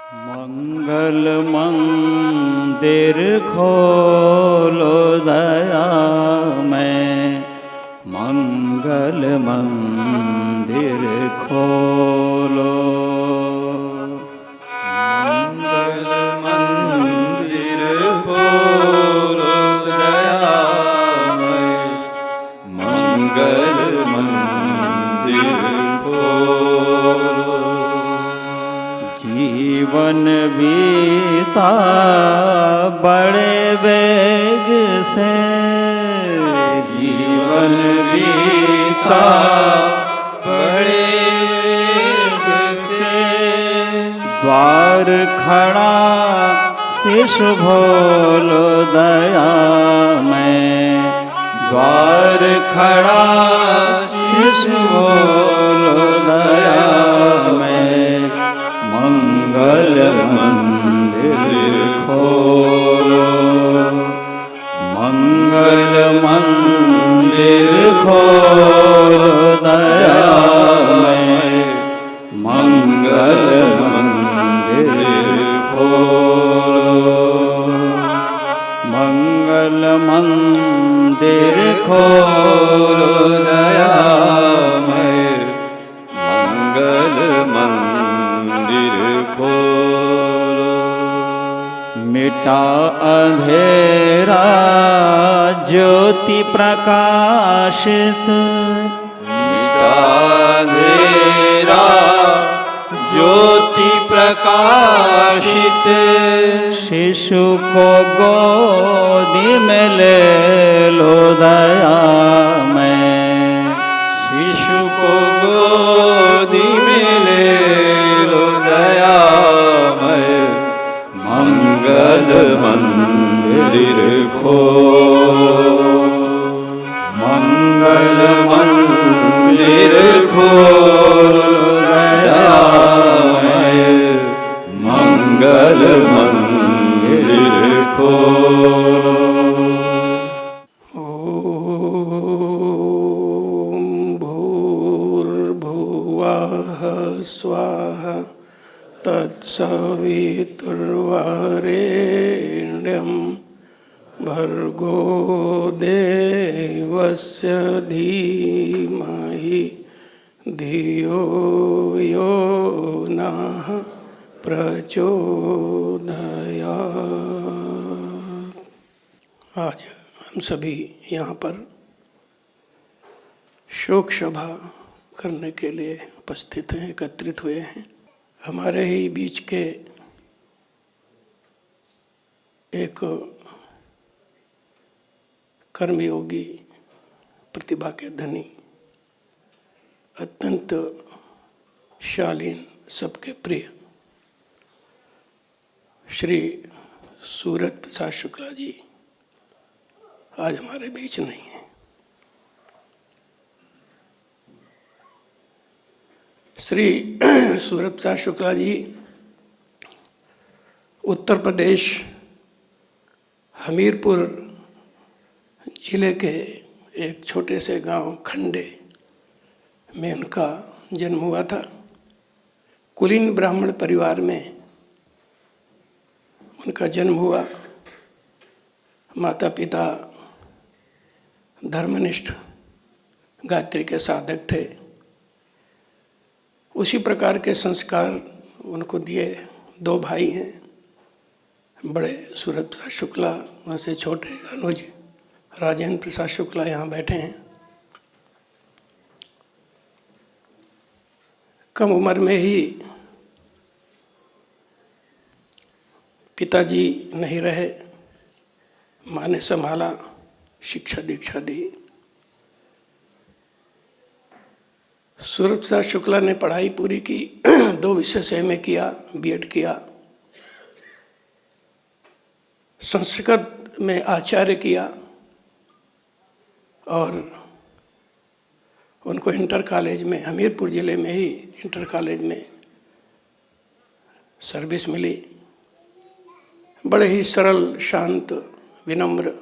मंगल मंदिर खोलो दया में, मंगल मंदिर खोलो। मंगल मंदिर खोलो दया में, मंगल मंदिर खोलो। जीवन बीता बड़े वेग से, जीवन बीता बड़े वेग से। द्वार खड़ा शीश भोलो दया में, द्वार खड़ा शीश भोलो दया में। मंगल मंदिर खोलो, मंगल मंदिर खोलो दया में, मंगल मंदिर खोलो। मंगल मंदिर खोलो दया में, मंगल मंदिर खोलो। मिटा अंधेरा ज्योति प्रकाशित, मिटा अंधेरा ज्योति प्रकाशित। शिशु को गोदी में ले लो दया में, शिशु को गोदी में ले लो दया में। मंगल मंदिर खोलो, मंगल मंदिर खोलो दया में, मंगल मंदिर खोलो। स्वाहा तत्सवितुर्वरेण्यं भर्गो देवस्य धीमहि धियो यो नः प्रचोदयात्। आज हम सभी यहाँ पर शोक सभा करने के लिए उपस्थित हैं, एकत्रित हुए हैं। हमारे ही बीच के एक कर्मयोगी, प्रतिभा के धनी, अत्यंत शालीन, सबके प्रिय श्री सूरत प्रसाद शुक्ला जी आज हमारे बीच नहीं है। श्री सूरत प्रसाद शुक्ला जी उत्तर प्रदेश हमीरपुर जिले के एक छोटे से गांव खंडे में उनका जन्म हुआ था। कुलीन ब्राह्मण परिवार में उनका जन्म हुआ। माता पिता धर्मनिष्ठ गायत्री के साधक थे। उसी प्रकार के संस्कार उनको दिए। दो भाई हैं, बड़े सूरत प्रसाद शुक्ला, वहाँ से छोटे अनुज राजेंद्र प्रसाद शुक्ला यहाँ बैठे हैं। कम उम्र में ही पिताजी नहीं रहे, माँ ने संभाला, शिक्षा दीक्षा दी। सूरत प्रसाद शुक्ला ने पढ़ाई पूरी की, 2 विषय से में किया, बीएड किया। संस्कृत में आचार्य किया और उनको इंटर कॉलेज में, हमीरपुर ज़िले में ही इंटर कॉलेज में सर्विस मिली। बड़े ही सरल, शांत, विनम्र,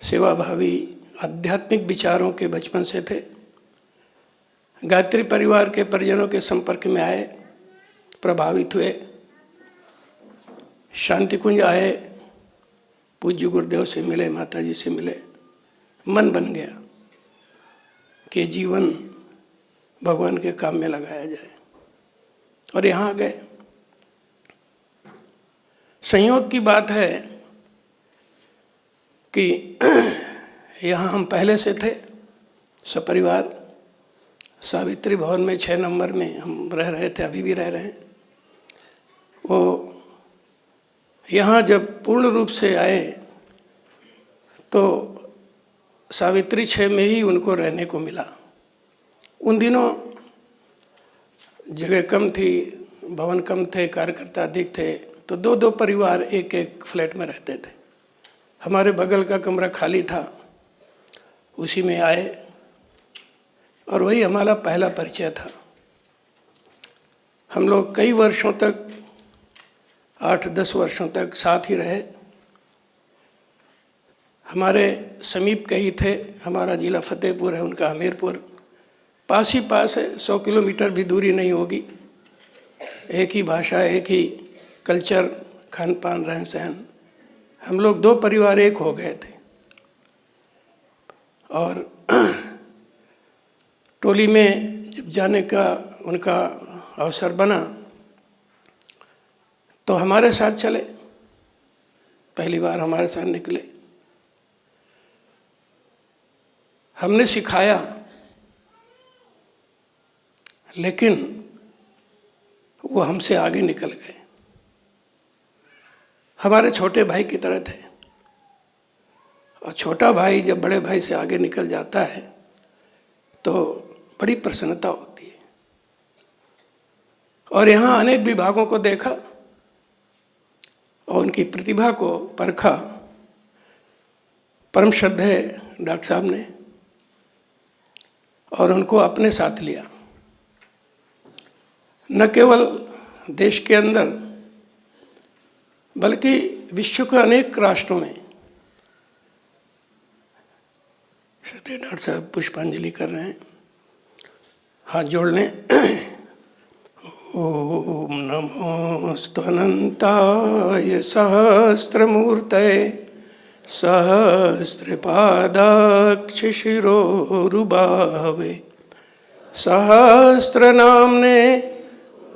सेवाभावी, आध्यात्मिक विचारों के बचपन से थे। गायत्री परिवार के परिजनों के संपर्क में आए, प्रभावित हुए, शांति कुंज आए, पूज्य गुरुदेव से मिले, माता जी से मिले, मन बन गया कि जीवन भगवान के काम में लगाया जाए, और यहाँ आ गए। संयोग की बात है कि यहाँ हम पहले से थे सपरिवार, सावित्री भवन में 6 नंबर में हम रह रहे थे, अभी भी रह रहे हैं। वो यहाँ जब पूर्ण रूप से आए तो सावित्री 6 में ही उनको रहने को मिला। उन दिनों जगह कम थी, भवन कम थे, कार्यकर्ता अधिक थे, तो 2-2 परिवार एक फ्लैट में रहते थे। हमारे बगल का कमरा खाली था, उसी में आए, और वही हमारा पहला परिचय था। हम लोग कई वर्षों तक, 8-10 वर्षों तक साथ ही रहे। हमारे समीप के ही थे, हमारा जिला फतेहपुर है, उनका हमीरपुर, पास ही पास है, 100 किलोमीटर भी दूरी नहीं होगी। एक ही भाषा, एक ही कल्चर, खान पान, रहन सहन, हम लोग 2 परिवार एक हो गए थे। और टोली में जब जाने का उनका अवसर बना तो हमारे साथ चले, पहली बार हमारे साथ निकले। हमने सिखाया, लेकिन वो हमसे आगे निकल गए, हमारे छोटे भाई की तरह थे। और छोटा भाई जब बड़े भाई से आगे निकल जाता है तो बड़ी प्रसन्नता होती है। और यहाँ अनेक विभागों को देखा और उनकी प्रतिभा को परखा। परम श्रद्धेय डॉक्टर साहब ने, और उनको अपने साथ लिया। न केवल देश के अंदर बल्कि विश्व के अनेक राष्ट्रों में। श्रद्धेय डॉक्टर साहब पुष्पांजलि कर रहे हैं, हाथ जोड़ लें। ओम नमोस्तनंताय सहस्रमूर्तये सहस्रपादाक्ष शिरोरुबावे सहस्रनाम्ने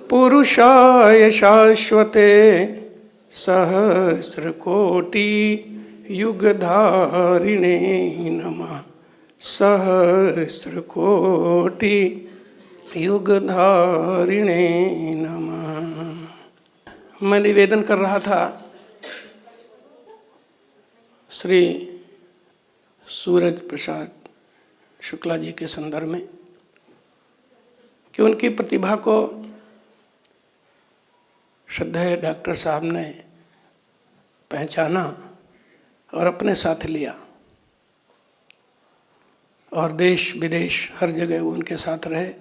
पुरुषाय शाश्वते सहस्रकोटि युगधारिणे नमः। सहस्रकोटि युगधारिणे नमः। मैं निवेदन कर रहा था श्री सूरज प्रसाद शुक्ला जी के संदर्भ में कि उनकी प्रतिभा को श्रद्धेय डॉक्टर साहब ने पहचाना और अपने साथ लिया, और देश विदेश हर जगह वो उनके साथ रहे।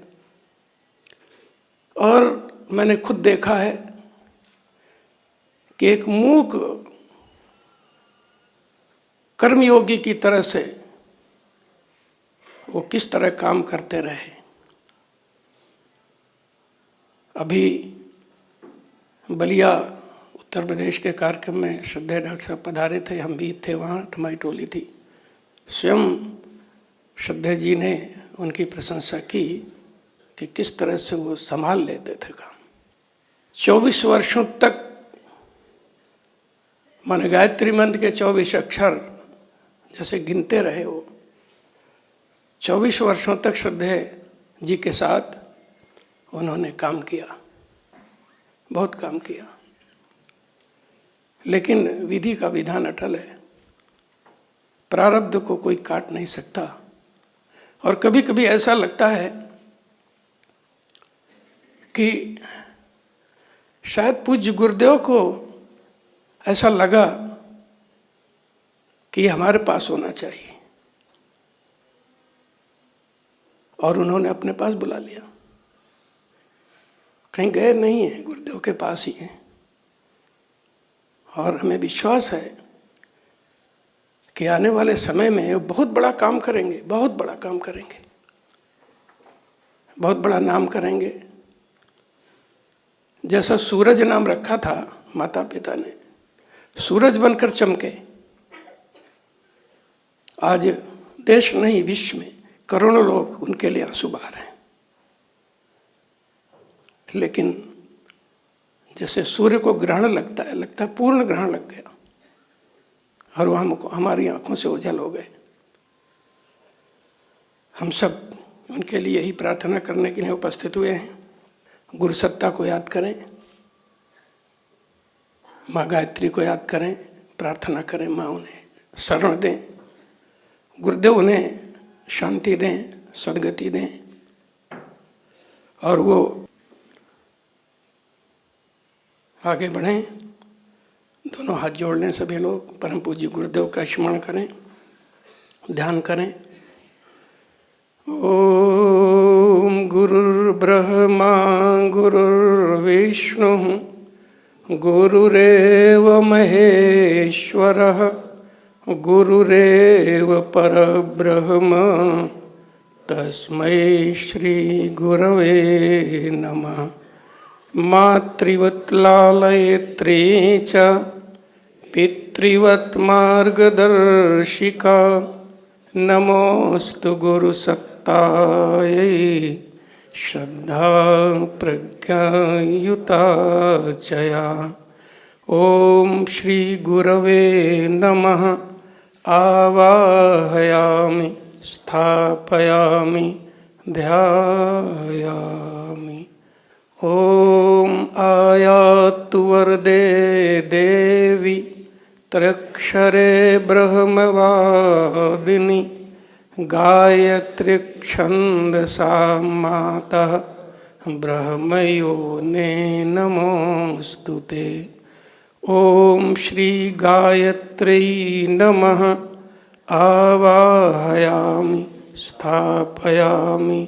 और मैंने खुद देखा है कि एक मूक कर्मयोगी की तरह से वो किस तरह काम करते रहे। अभी बलिया उत्तर प्रदेश के कार्यक्रम में श्रद्धेय डॉक्टर साहब पधारे थे, हम भी थे वहाँ, हमारी टोली थी। स्वयं श्रद्धेय जी ने उनकी प्रशंसा की कि किस तरह से वो संभाल लेते थे काम। 24 वर्षों तक, माने गायत्री मंत्र के 24 अक्षर जैसे गिनते रहे वो, 24 वर्षों तक श्रद्धेय जी के साथ उन्होंने काम किया, बहुत काम किया। लेकिन विधि का विधान अटल है, प्रारब्ध को कोई काट नहीं सकता। और कभी कभी ऐसा लगता है कि शायद पूज्य गुरुदेव को ऐसा लगा कि हमारे पास होना चाहिए, और उन्होंने अपने पास बुला लिया। कहीं गए नहीं हैं, गुरुदेव के पास ही हैं। और हमें विश्वास है कि आने वाले समय में वो बहुत बड़ा काम करेंगे, बहुत बड़ा काम करेंगे, बहुत बड़ा नाम करेंगे। जैसा सूरज नाम रखा था माता पिता ने, सूरज बनकर चमके। आज देश नहीं, विश्व में करोड़ों लोग उनके लिए आंसू बहा रहे हैं। लेकिन जैसे सूर्य को ग्रहण लगता है पूर्ण ग्रहण लग गया और वो हमको हमारी आंखों से ओझल हो गए। हम सब उनके लिए यही प्रार्थना करने के लिए उपस्थित हुए हैं। गुरु सत्ता को याद करें, माँ गायत्री को याद करें, प्रार्थना करें, माँ उन्हें शरण दें, गुरुदेव उन्हें शांति दें, सद्गति दें, और वो आगे बढ़ें। दोनों हाथ जोड़ लें सभी लोग, परम पूज्य गुरुदेव का स्मरण करें, ध्यान करें। ओम गुरुर्ब्रह्मा गुरुर्विष्णु गुरुरेव महेश्वरः गुरुरेव परब्रह्म तस्मै श्री गुरवे नमः। मातृवत् लालयित्री च पितृवत् मार्गदर्शिका नमोस्तु गुरुसत्तायै श्रद्धा प्रज्ञायुता चया। ओम श्री गुरवे नमः। आवाहयामि स्थापयामि ध्यायामि। ओम आयातु वरदे देवी त्र्यक्षरे ब्रह्मवादिनी गायत्री छंदसा मातः ब्रह्मयोने नमोस्तुते। ओम श्री गायत्री नमः। आवाहयामि स्थापयामि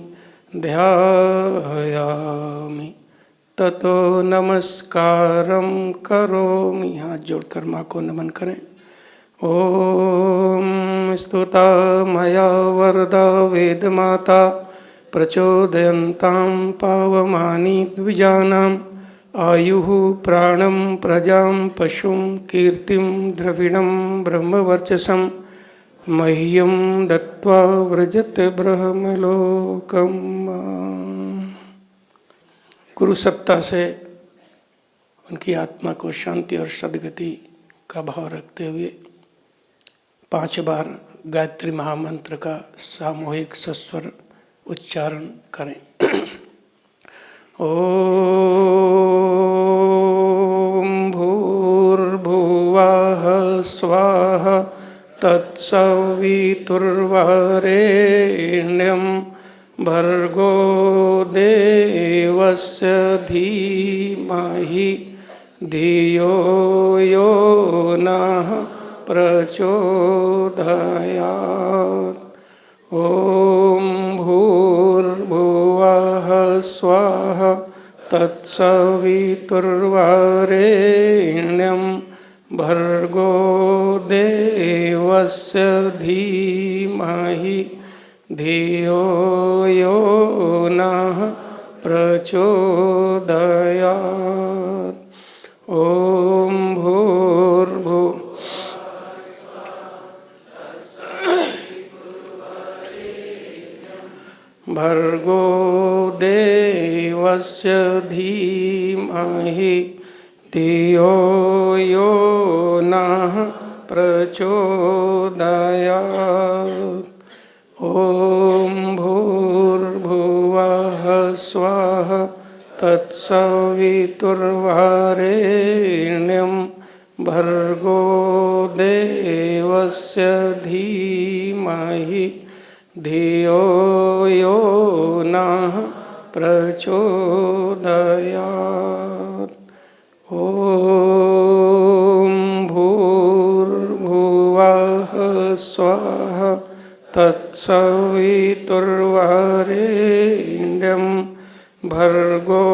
ध्यायामि। ततो नमस्कारं करोमि। हाथ जोड़कर माँ को नमन करें। ओम स्तुता मया वरदा वेदमाता प्रचोदयन्तां पावमानि द्विजानाम् आयुः प्राणं प्रजां पशुं कीर्तिं द्रविणं ब्रह्मवर्चसं मह्यं दत्त्वा व्रजत ब्रह्मलोकम्। गुरु सत्ता से उनकी आत्मा को शांति और सद्गति का भाव रखते हुए 5 बार गायत्री महामंत्र का सामूहिक सस्वर उच्चारण करें। ओम भूर्भुवः स्वाहा तत्सवितुर्वरेण्यं भर्गो देवस्य धीमहि धियो यो नः प्रचोदयात्। ओम भूर्भुवः स्वाहा तत्सवितुर्वरेण्यं भर्गो देवस्य धीमहि धियो यो नः प्रचोदयात्। ओम भूर्भुवः भर्गो देवस्य धीमहि धियो यो नः प्रचोदयात्। ओम भूर्भुवः स्वाहा तत्सवितुर्वरेण्यं भर्गो देवस्य धीमहि धियो यो नः प्रचोदयात्। ओम भूर्भुवः स्वाहा तत्सवितुर्वरेण्यं भर्गो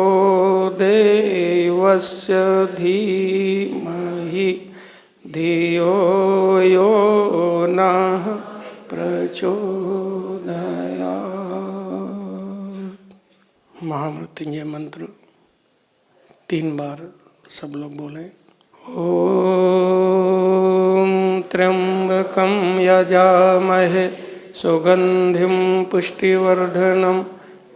देवस्य धीमहि धियो यो नः प्रचोदयात्। महामृत्युंजय मंत्र 3 बार सब लोग बोलें। ओम त्र्यंबकं यजामहे सुगंधिं पुष्टिवर्धनम्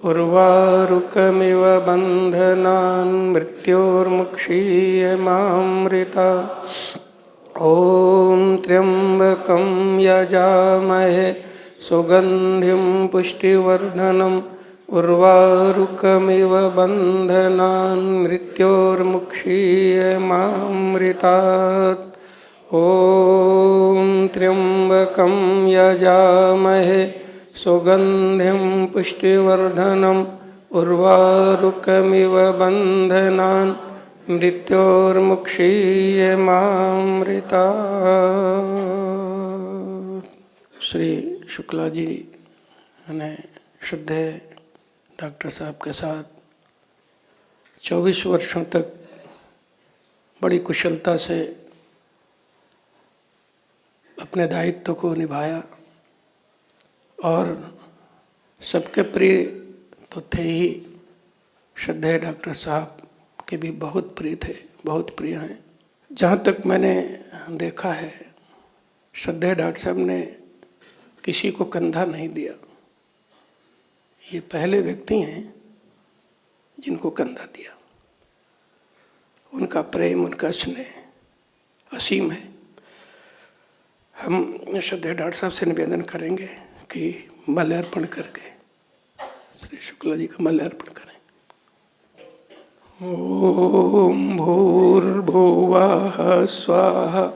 उर्वारुकमिव बन्धनान् मृत्योर्मुक्षीयमामृता। ॐ त्र्यंबकं यजामहे सुगंधिं पुष्टिवर्धनम् उर्वारुकमिव बन्धनान् मृत्योर्मुक्षीयमामृतात्। ॐ त्र्यंबकं यजामहे सुगंधिं पुष्टिवर्धनम् उर्वारुकमिव बन्धनान् मृत्योर्मुक्षीयमामृतात्। श्री शुक्ला जी ने श्रद्धेय डॉक्टर साहब के साथ 24 वर्षों तक बड़ी कुशलता से अपने दायित्व को निभाया और सबके प्रिय तो थे ही, श्रद्धेय डॉक्टर साहब के भी बहुत प्रिय थे, बहुत प्रिय हैं। जहाँ तक मैंने देखा है, श्रद्धेय डॉक्टर साहब ने किसी को कंधा नहीं दिया। ये पहले व्यक्ति हैं जिनको कंधा दिया। उनका प्रेम, उनका स्नेह असीम है। हम श्रद्धेय डॉक्टर साहब से निवेदन करेंगे कि माल्यार्पण करके श्री शुक्ला जी का माल्यार्पण करें। ओम भूर्भुवः स्वाहा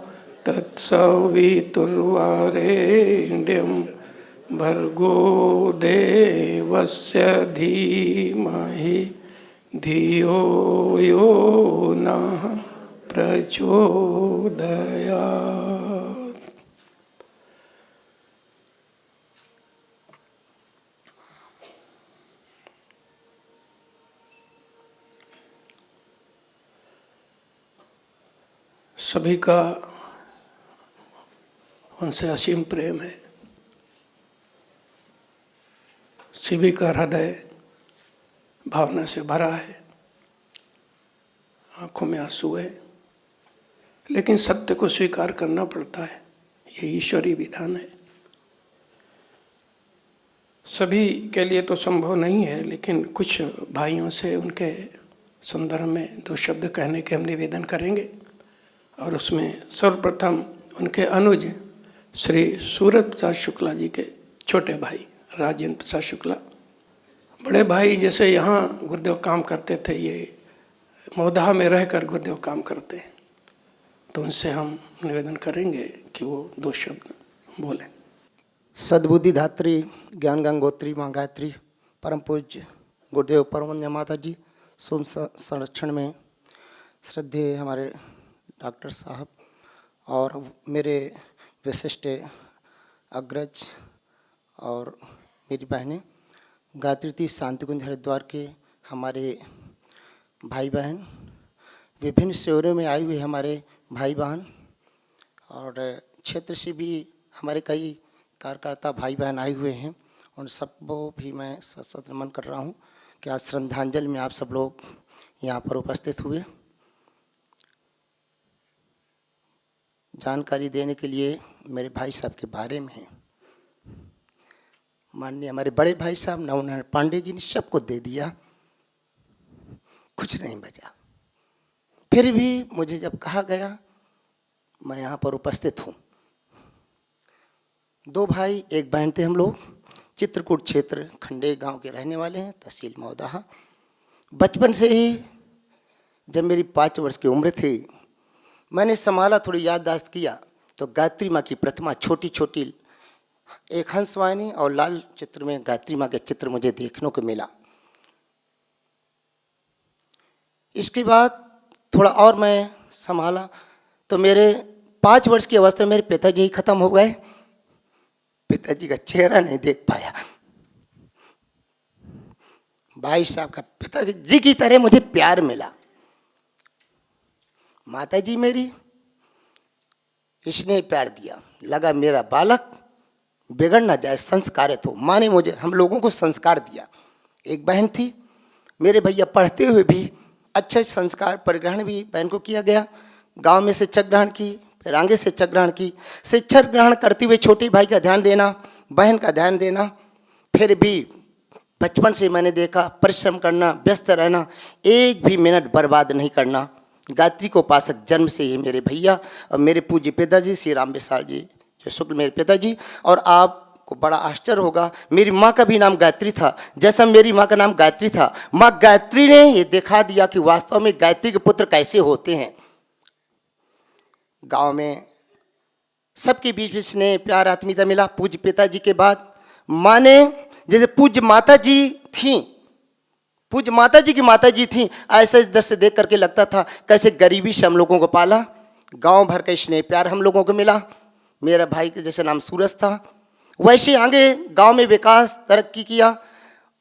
तत्सवितुर्वरेण्यं भर्गो देवस्य धीमहि धियो यो नः प्रचोदयात्। सभी का उनसे असीम प्रेम है। सभी का हृदय भावना से भरा है, आंखों में आंसू है, लेकिन सत्य को स्वीकार करना पड़ता है। ये ईश्वरीय विधान है। सभी के लिए तो संभव नहीं है, लेकिन कुछ भाइयों से उनके संदर्भ में 2 शब्द कहने के हम निवेदन करेंगे। और उसमें सर्वप्रथम उनके अनुज श्री सूरत प्रसाद शुक्ला जी के छोटे भाई राजेंद्र प्रसाद शुक्ला, बड़े भाई जैसे यहाँ गुरुदेव काम करते थे, ये मोदाह में रहकर गुरुदेव काम करते हैं, तो उनसे हम निवेदन करेंगे कि वो 2 शब्द बोलें। सद्बुद्धि धात्री ज्ञान गंगोत्री माँ गायत्री परम पूज्य गुरुदेव परमवंद्य माता जी सोम संरक्षण में श्रद्धेय हमारे डॉक्टर साहब और मेरे विशिष्ट अग्रज और मेरी बहनें गायत्री शांतिकुंज हरिद्वार के हमारे भाई बहन, विभिन्न शहरों में आए हुए हमारे भाई बहन और क्षेत्र से भी हमारे कई कार्यकर्ता भाई बहन आए हुए हैं। उन सबको भी मैं सशक्त नमन कर रहा हूँ कि आज श्रद्धांजलि में आप सब लोग यहाँ पर उपस्थित हुए। जानकारी देने के लिए मेरे भाई साहब के बारे में माननीय हमारे बड़े भाई साहब नवनारायण पांडे जी ने सबको दे दिया, कुछ नहीं बचा। फिर भी मुझे जब कहा गया, मैं यहाँ पर उपस्थित हूँ। 2 भाई 1 बहन थे हम लोग। चित्रकूट क्षेत्र खंडे गांव के रहने वाले हैं, तहसील मौदाहा। बचपन से ही जब मेरी 5 वर्ष की उम्र थी, मैंने संभाला, थोड़ी याददाश्त किया तो गायत्री माँ की प्रतिमा छोटी छोटी, एक हंसवाहिनी और लाल चित्र में गायत्री माँ के चित्र मुझे देखने को मिला। इसके बाद थोड़ा और मैं संभाला तो मेरे 5 वर्ष की अवस्था में मेरे पिताजी ही खत्म हो गए। पिताजी का चेहरा नहीं देख पाया। भाई साहब का पिताजी की तरह मुझे प्यार मिला। माता जी मेरी इसने प्यार दिया, लगा मेरा बालक बिगड़ ना जाए, संस्कारित हो। माँ ने मुझे, हम लोगों को संस्कार दिया। एक बहन थी, मेरे भैया पढ़ते हुए भी अच्छे संस्कार परिग्रहण भी बहन को किया गया। गांव में शिक्षक ग्रहण की, फिर आगे शिक्षा ग्रहण की। शिक्षा ग्रहण करते हुए छोटे भाई का ध्यान देना, बहन का ध्यान देना। फिर भी बचपन से मैंने देखा परिश्रम करना, व्यस्त रहना, एक भी मिनट बर्बाद नहीं करना। गायत्री को उपासक जन्म से ही मेरे भैया और मेरे पूज्य पिताजी श्री राम विशाल जी जो शुक्ल मेरे पिताजी। और आपको बड़ा आश्चर्य होगा, मेरी माँ का भी नाम गायत्री था। जैसा मेरी माँ का नाम गायत्री था, माँ गायत्री ने ये दिखा दिया कि वास्तव में गायत्री के पुत्र कैसे होते हैं। गांव में सबके बीच में स्नेह प्यार आत्मीयता मिला। पूज्य पिताजी के बाद माँ ने, जैसे पूज्य माता जी थी, पूज्य माता जी की माता जी थी, ऐसे दृश्य देख करके लगता था कैसे गरीबी से हम लोगों को पाला। गांव भर का स्नेह प्यार हम लोगों को मिला। मेरा भाई का जैसे नाम सूरज था, वैसे आगे गांव में विकास तरक्की किया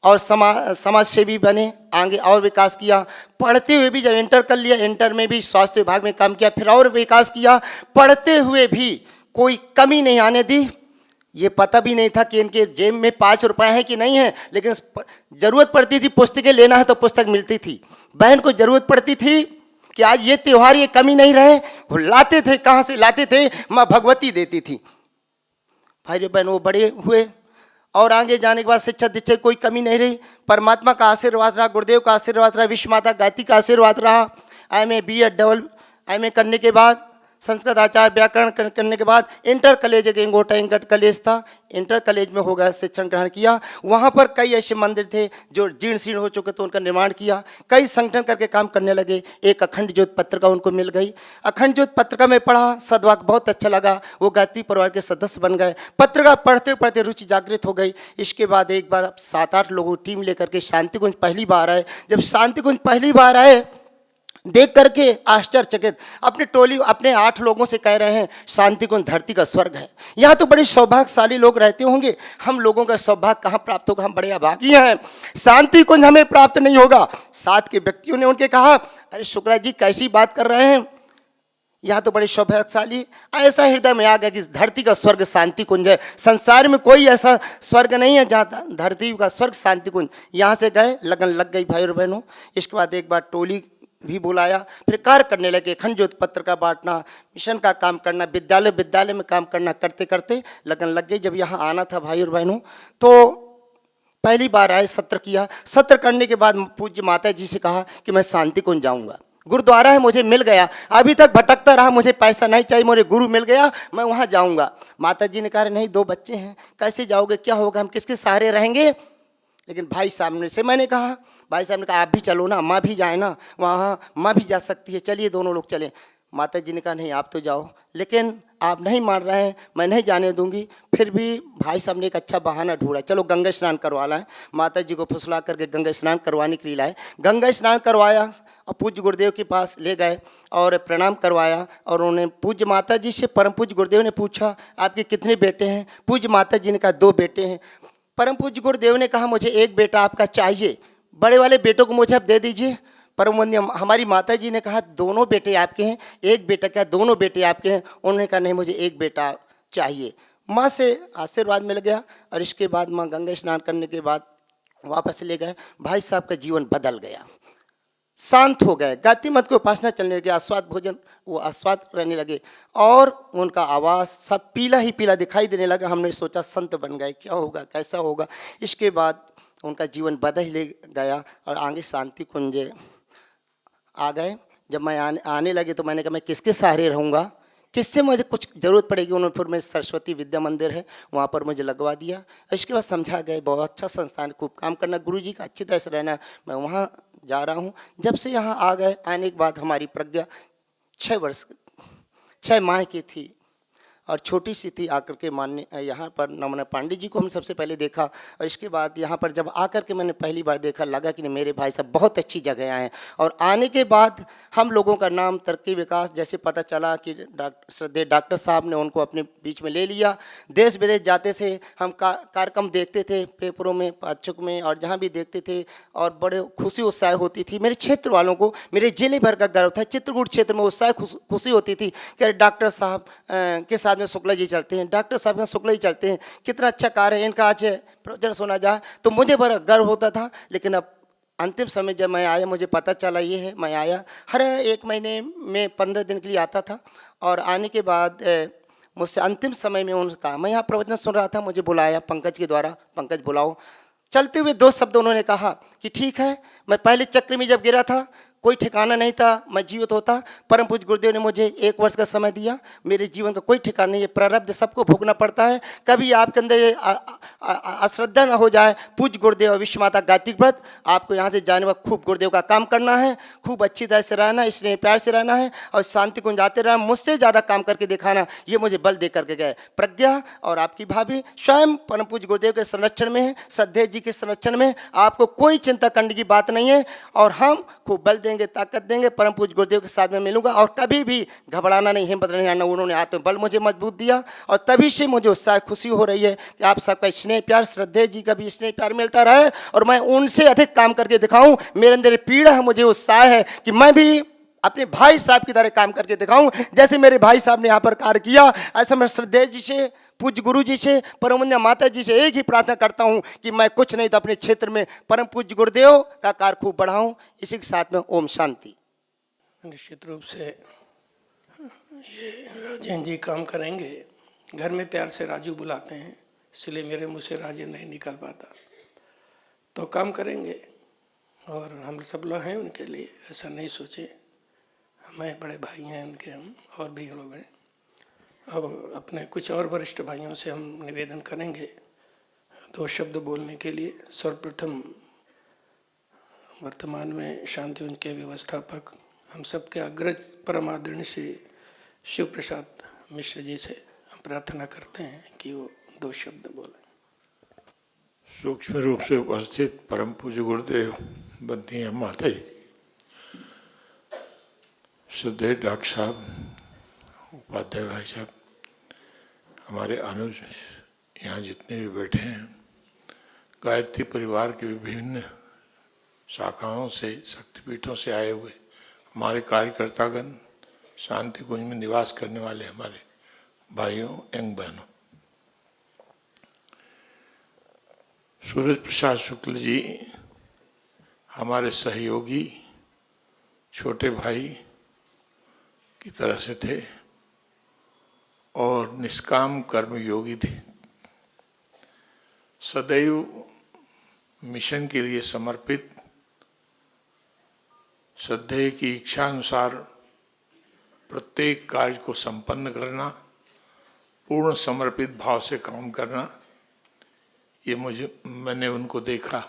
और समाज सेवी बने, आगे और विकास किया। पढ़ते हुए भी जब इंटर कर लिया, इंटर में भी स्वास्थ्य विभाग में काम किया, फिर और विकास किया। पढ़ते हुए भी कोई कमी नहीं आने दी। ये पता भी नहीं था कि इनके जेब में 5 रुपए हैं कि नहीं है, लेकिन जरूरत पड़ती थी पुस्तकें लेना है तो पुस्तक मिलती थी। बहन को जरूरत पड़ती थी कि आज ये त्योहार ये कमी नहीं रहे, वो लाते थे। कहाँ से लाते थे? माँ भगवती देती थी। भाई जो बहन वो बड़े हुए और आगे जाने के बाद शिक्षा दीक्षा कोई कमी नहीं रही। परमात्मा का आशीर्वाद रहा, गुरुदेव का आशीर्वाद रहा, विश्व माता गायत्री का आशीर्वाद रहा। MA BEd डबल MA करने के बाद संस्कृत आचार्य व्याकरण करने के बाद इंटर कॉलेज गेंगोटा इंटर कॉलेज था, इंटर कॉलेज में हो गया, शिक्षण ग्रहण किया। वहाँ पर कई ऐसे मंदिर थे जो जीर्ण शीर्ण हो चुके थे, उनका निर्माण किया। कई संगठन करके काम करने लगे। एक अखंड ज्योत पत्रिका उनको मिल गई। अखंड ज्योत पत्रिका में पढ़ा, सद्वाक बहुत अच्छा लगा, वो गायत्री परिवार के सदस्य बन गए। पत्रिका पढ़ते पढ़ते रुचि जागृत हो गई। इसके बाद एक बार 7-8 लोगों की टीम लेकर के शांतिकुंज पहली बार आए। जब शांतिकुंज पहली बार आए, देख करके आश्चर्यचकित अपनी टोली अपने 8 लोगों से कह रहे हैं शांतिकुंज धरती का स्वर्ग है। यहाँ तो बड़े सौभाग्यशाली लोग रहते होंगे, हम लोगों का सौभाग्य कहाँ प्राप्त होगा, हम बड़े अभागी हैं, शांतिकुंज हमें प्राप्त नहीं होगा। साथ के व्यक्तियों ने उनके कहा, अरे शुक्ला जी कैसी बात कर रहे हैं, यहाँ तो बड़े सौभाग्यशाली। ऐसा हृदय में आ गया कि धरती का स्वर्ग शांतिकुंज है। संसार में कोई ऐसा स्वर्ग नहीं है जहाँ धरती का स्वर्ग शांतिकुंज। यहाँ से गए, लगन लग गई भाई और बहनों। इसके बाद एक बार टोली भी बुलाया, फिर कार्य करने लगे। खंड ज्योत पत्र का बांटना, मिशन का काम करना, विद्यालय में काम करना, करते करते लगन लग गई। जब यहाँ आना था भाई और बहनों, तो पहली बार आए, सत्र किया। सत्र करने के बाद पूज्य माता जी से कहा कि मैं शांतिकुंज जाऊँगा, गुरुद्वारा है मुझे मिल गया, अभी तक भटकता रहा, मुझे पैसा नहीं चाहिए, मुझे गुरु मिल गया, मैं वहाँ जाऊँगा। माता जी ने कहा नहीं 2 बच्चे हैं, कैसे जाओगे, क्या होगा, हम किसके सहारे रहेंगे। लेकिन भाई सामने से मैंने कहा, भाई साहब ने कहा आप भी चलो ना, माँ भी जाए ना, वहाँ माँ भी जा सकती है, चलिए दोनों लोग चलें। माता जी ने कहा नहीं आप तो जाओ, लेकिन आप नहीं मान रहे हैं, मैं नहीं जाने दूंगी। फिर भी भाई साहब ने एक अच्छा बहाना ढूंढा, चलो गंगा स्नान करवा लाएं। माता जी को फुसला करके गंगा स्नान करवाने के लिए लाए। गंगा स्नान करवाया और पूज्य गुरुदेव के पास ले गए और प्रणाम करवाया। और उन्होंने पूज्य माता जी से परम पूज्य गुरुदेव ने पूछा आपके कितने बेटे हैं। पूज्य माता जी ने कहा 2 बेटे हैं। परम पूज्य गुरुदेव ने कहा मुझे 1 बेटा आपका चाहिए, बड़े वाले बेटों को मुझे आप दे दीजिए। परम वंद्य हमारी माता जी ने कहा 2 बेटे आपके हैं, 1 बेटा क्या 2 बेटे आपके हैं। उन्होंने कहा नहीं मुझे 1 बेटा चाहिए। माँ से आशीर्वाद मिल गया और इसके बाद माँ गंगा स्नान करने के बाद वापस ले गए। भाई साहब का जीवन बदल गया, शांत हो गए, गायत्री मत को उपासना चलने लगे, आस्वाद भोजन वो आस्वाद रहने लगे और उनका आवाज़ सब पीला ही पीला दिखाई देने लगा। हमने सोचा संत बन गए, क्या होगा कैसा होगा। इसके बाद उनका जीवन बदल ले गया और आगे शांति कुंज आ गए। जब मैं आने लगे तो मैंने कहा मैं किसके सहारे रहूँगा, किससे मुझे कुछ ज़रूरत पड़ेगी। उन्होंने फिर में सरस्वती विद्या मंदिर है वहाँ पर मुझे लगवा दिया। इसके बाद समझा गए बहुत अच्छा संस्थान, खूब काम करना, गुरु जी का अच्छी तरह से रहना, मैं वहाँ जा रहा हूँ। जब से यहाँ आ गए, आने के बाद हमारी प्रज्ञा 6 माह की थी और छोटी सी थी। आकर के मानने यहाँ पर नमन पांडे जी को हम सबसे पहले देखा और इसके बाद यहाँ पर जब आकर के मैंने पहली बार देखा, लगा कि नहीं मेरे भाई साहब बहुत अच्छी जगह आए हैं। और आने के बाद हम लोगों का नाम तरक्की विकास जैसे पता चला कि श्रद्धेय डॉक्टर साहब ने उनको अपने बीच में ले लिया। देश विदेश जाते थे, हम कार्यक्रम देखते थे पेपरों में, पाक्षिक में और जहाँ भी देखते थे और बड़े खुशी उत्साह होती थी। मेरे क्षेत्र वालों को, मेरे जिले भर का गर्व था। चित्रकूट क्षेत्र में उत्साह खुशी होती थी कि डॉक्टर साहब के साथ में शुक्ला जी चलते हैं, डॉक्टर साहब में शुक्ला जी चलते हैं, कितना अच्छा कार्य है इनका आज प्रवचन सुना जाए, तो मुझे बड़ा गर्व होता था। लेकिन अब अंतिम समय जब मैं आया, मुझे पता चला ये है, मैं आया हर एक महीने में 15 दिन के लिए आता था। और आने के बाद मुझसे अंतिम समय में उन्होंने कहा, मैं यहाँ प्रवचन सुन रहा था, मुझे बुलाया पंकज के द्वारा, पंकज बुलाओ। चलते हुए 2 शब्द उन्होंने कहा कि ठीक है, मैं पहले चक्र में जब गिरा था कोई ठिकाना नहीं था, मैं जीवित होता। परम पूज्य गुरुदेव ने मुझे 1 वर्ष का समय दिया, मेरे जीवन का कोई ठिकाना नहीं है, प्रारब्ध सबको भोगना पड़ता है। कभी आपके अंदर ये अश्रद्धा ना हो जाए। पूज्य गुरुदेव विश्व माता गायत्री व्रत, आपको यहाँ से जाने वक्त खूब गुरुदेव का काम करना है, खूब अच्छी तरह से रहना, स्नेह प्यार से रहना है और शांति कुंज जाते रहना, मुझसे ज़्यादा काम करके दिखाना, ये मुझे बल दे करके गए। प्रज्ञा और आपकी भाभी स्वयं परम पूज्य गुरुदेव के संरक्षण में है, श्रद्धेय जी के संरक्षण में, आपको कोई चिंता करने की बात नहीं है। और हम खूब बल देंगे, ताकत देंगे, परम पूज्य गुरुदेव के साथ में मिलूंगा और कभी भी घबराना नहीं, हिम्मत नहीं आना। उन्होंने आत्मबल मुझे मजबूत दिया और तभी से मुझे उत्साह खुशी हो रही है कि आप सबका स्नेह प्यार, श्रद्धेय जी का भी स्नेह प्यार मिलता रहे और मैं उनसे अधिक काम करके दिखाऊं। मेरे अंदर पीड़ा है, मुझे उत्साह है कि मैं भी अपने भाई साहब की तरह काम करके दिखाऊं। जैसे मेरे भाई साहब ने यहाँ पर कार्य किया, ऐसा मैं श्रद्धेय जी से, पूज्य गुरु जी से, परम वंदनीय माता जी से एक ही प्रार्थना करता हूँ कि मैं कुछ नहीं तो अपने क्षेत्र में परम पूज्य गुरुदेव का कार्य खूब बढ़ाऊं। इसी के साथ में ओम शांति। निश्चित रूप से ये राजेंद्र जी काम करेंगे। घर में प्यार से राजू बुलाते हैं, इसलिए मेरे मुँह से राजेंद्र नहीं निकल पाता, तो काम करेंगे और हम सब लोग हैं उनके लिए, ऐसा नहीं सोचे। हमें बड़े भाई हैं उनके, हम और भी लोग हैं। अब अपने कुछ और वरिष्ठ भाइयों से हम निवेदन करेंगे 2 शब्द बोलने के लिए। सर्वप्रथम वर्तमान में शांति उनके व्यवस्थापक, हम सबके अग्रज परम आदरणीय श्री शिव प्रसाद मिश्र जी से हम प्रार्थना करते हैं कि वो 2 शब्द बोलें। सूक्ष्म रूप से उपस्थित परम पूज्य गुरुदेव बंदी माता जी, श्रद्धेय डॉक्टर साहब, उपाध्याय भाई साहब, हमारे अनुज, यहाँ जितने भी बैठे हैं, गायत्री परिवार के विभिन्न शाखाओं से, शक्तिपीठों से आए हुए हमारे कार्यकर्तागण, शांति कुंज में निवास करने वाले हमारे भाइयों एवं बहनों, सूरज प्रसाद शुक्ल जी हमारे सहयोगी, छोटे भाई की तरह से थे और निष्काम कर्म योगी थे। सदैव मिशन के लिए समर्पित, श्रद्धेय की इच्छा अनुसार प्रत्येक कार्य को संपन्न करना, पूर्ण समर्पित भाव से काम करना, ये मैंने उनको देखा।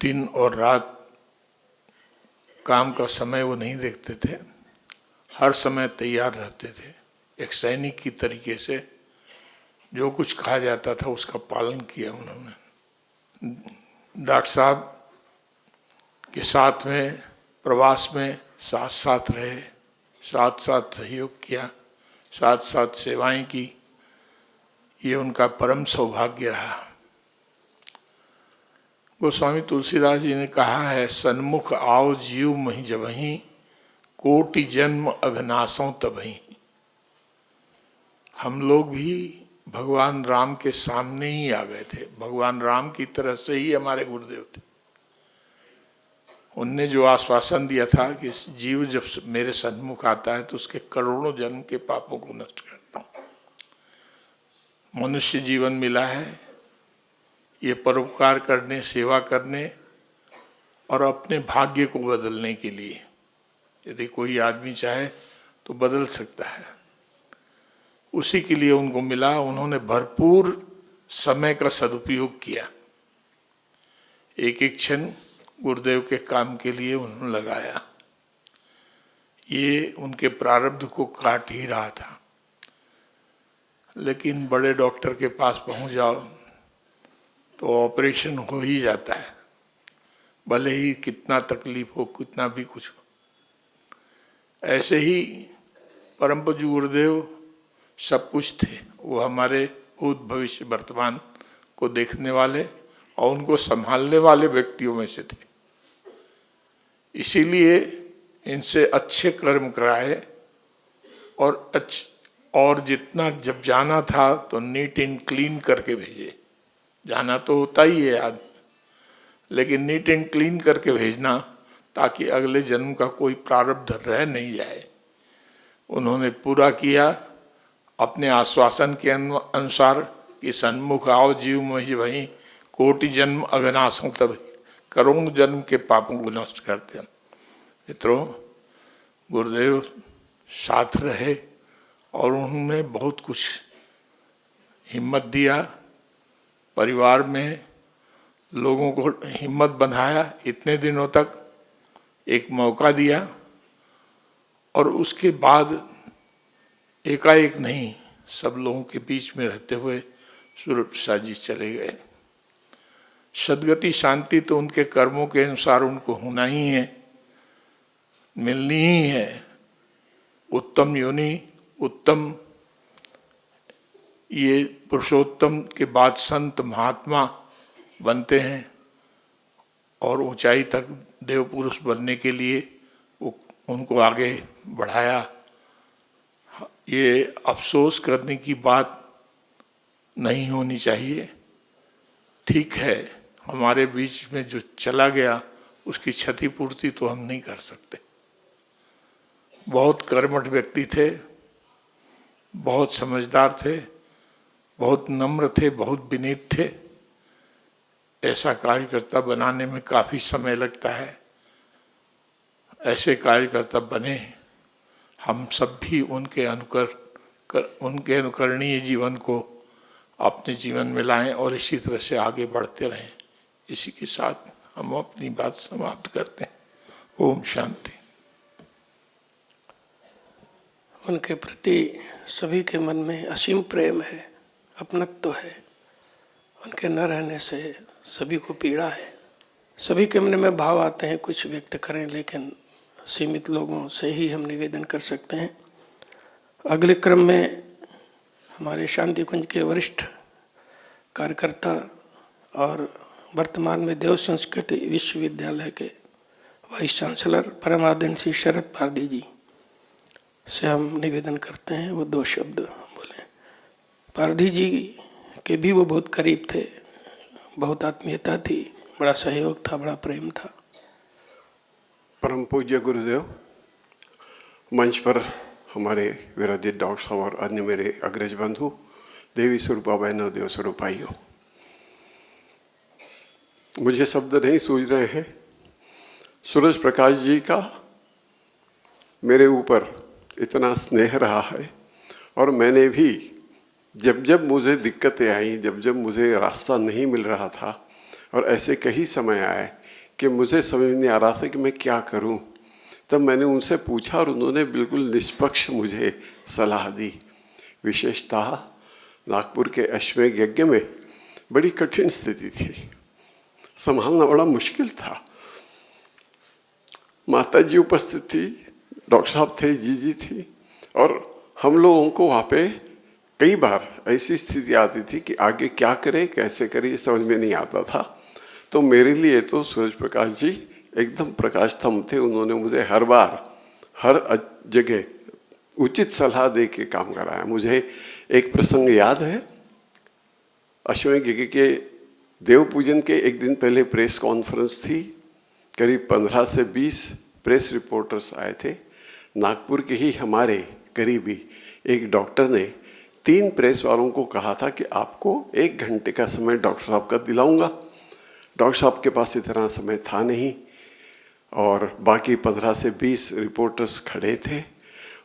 दिन और रात काम का समय वो नहीं देखते थे, हर समय तैयार रहते थे, एक सैनिक की तरीके से जो कुछ कहा जाता था उसका पालन किया उन्होंने। डॉक्टर साहब के साथ में प्रवास में साथ साथ रहे, साथ साथ सहयोग किया, साथ साथ सेवाएं की, ये उनका परम सौभाग्य रहा। गोस्वामी तुलसीदास जी ने कहा है, सन्मुख आओ जीव मही जबहीं, कोटि जन्म अघनासों तबहीं। हम लोग भी भगवान राम के सामने ही आ गए थे, भगवान राम की तरह से ही हमारे गुरुदेव थे। उनने जो आश्वासन दिया था कि इस जीव जब मेरे सन्मुख आता है तो उसके करोड़ों जन्म के पापों को नष्ट करता हूँ। मनुष्य जीवन मिला है ये परोपकार करने, सेवा करने और अपने भाग्य को बदलने के लिए। यदि कोई आदमी चाहे तो बदल सकता है, उसी के लिए उनको मिला। उन्होंने भरपूर समय का सदुपयोग किया, एक एक क्षण गुरुदेव के काम के लिए उन्होंने लगाया। ये उनके प्रारब्ध को काट ही रहा था, लेकिन बड़े डॉक्टर के पास पहुंच जाओ तो ऑपरेशन हो ही जाता है, भले ही कितना तकलीफ हो, कितना भी कुछ हो। ऐसे ही परम पूज्य गुरुदेव सब कुछ थे, वो हमारे भूत भविष्य वर्तमान को देखने वाले और उनको संभालने वाले व्यक्तियों में से थे। इसीलिए इनसे अच्छे कर्म कराए और जितना जब जाना था तो नीट एंड क्लीन करके भेजे। जाना तो होता ही है आदमी, लेकिन नीट एंड क्लीन करके भेजना ताकि अगले जन्म का कोई प्रारब्ध रह नहीं जाए। उन्होंने पूरा किया अपने आश्वासन के अनुसार कि सन्मुख आओ जीव मुझ वहीं, कोटि जन्म अविनाशों तब करोड़ जन्म के पापों को नष्ट करते हैं। मित्रों, गुरुदेव साथ रहे और उन्होंने बहुत कुछ हिम्मत दिया, परिवार में लोगों को हिम्मत बंधाया, इतने दिनों तक एक मौका दिया और उसके बाद एकाएक नहीं, सब लोगों के बीच में रहते हुए सूर्य प्रसाद जी चले गए। सद्गति शांति तो उनके कर्मों के अनुसार उनको होना ही है, मिलनी ही है। उत्तम योनि, उत्तम, ये पुरुषोत्तम के बाद संत महात्मा बनते हैं और ऊंचाई तक देव पुरुष बनने के लिए उनको आगे बढ़ाया। ये अफसोस करने की बात नहीं होनी चाहिए। ठीक है, हमारे बीच में जो चला गया उसकी क्षतिपूर्ति तो हम नहीं कर सकते। बहुत कर्मठ व्यक्ति थे, बहुत समझदार थे, बहुत नम्र थे, बहुत विनीत थे। ऐसा कार्यकर्ता बनाने में काफ़ी समय लगता है। ऐसे कार्यकर्ता बने, हम सब भी उनके अनुकरणीय जीवन को अपने जीवन में लाएं और इसी तरह से आगे बढ़ते रहें। इसी के साथ हम अपनी बात समाप्त करते हैं। ओम शांति। उनके प्रति सभी के मन में असीम प्रेम है, अपनत्व है। उनके न रहने से सभी को पीड़ा है। सभी के मन में भाव आते हैं कुछ व्यक्त करें, लेकिन सीमित लोगों से ही हम निवेदन कर सकते हैं। अगले क्रम में हमारे शांति कुंज के वरिष्ठ कार्यकर्ता और वर्तमान में देव संस्कृति विश्वविद्यालय के वाइस चांसलर परम आदरणीय श्री शरद पारधी जी से हम निवेदन करते हैं वो 2 शब्द बोले। पारधी जी के भी वो बहुत करीब थे, बहुत आत्मीयता थी, बड़ा सहयोग था, बड़ा प्रेम था। परम पूज्य गुरुदेव, मंच पर हमारे विराजित डॉक्टर साहब और अन्य मेरे अग्रज बंधु, देवी स्वरूपा बहनों, देव स्वरूपाइयों, मुझे शब्द नहीं सूझ रहे हैं। सूरज प्रकाश जी का मेरे ऊपर इतना स्नेह रहा है और मैंने भी जब जब मुझे दिक्कतें आई, जब जब मुझे रास्ता नहीं मिल रहा था और ऐसे कई समय आए कि मुझे समझ नहीं आ रहा था कि मैं क्या करूं, तब मैंने उनसे पूछा और उन्होंने बिल्कुल निष्पक्ष मुझे सलाह दी। विशेषतः नागपुर के अश्वमेध यज्ञ में बड़ी कठिन स्थिति थी, संभालना बड़ा मुश्किल था। माता जी उपस्थित थी, डॉक्टर साहब थे, जी थी, और हम लोगों को वहाँ पे कई बार ऐसी स्थिति आती थी कि आगे क्या करें, कैसे करें, ये समझ में नहीं आता था। तो मेरे लिए तो सूरज प्रकाश जी एकदम प्रकाश स्तंभ थे। उन्होंने मुझे हर बार हर जगह उचित सलाह दे के काम कराया। मुझे एक प्रसंग याद है, अश्वमेध यज्ञ के देव पूजन के एक दिन पहले प्रेस कॉन्फ्रेंस थी। करीब 15 से 20 प्रेस रिपोर्टर्स आए थे। नागपुर के ही हमारे करीबी एक डॉक्टर ने 3 प्रेस वालों को कहा था कि आपको 1 घंटे का समय डॉक्टर साहब का दिलाऊंगा। डॉक्टर साहब के पास इतना समय था नहीं और बाकी 15 से 20 रिपोर्टर्स खड़े थे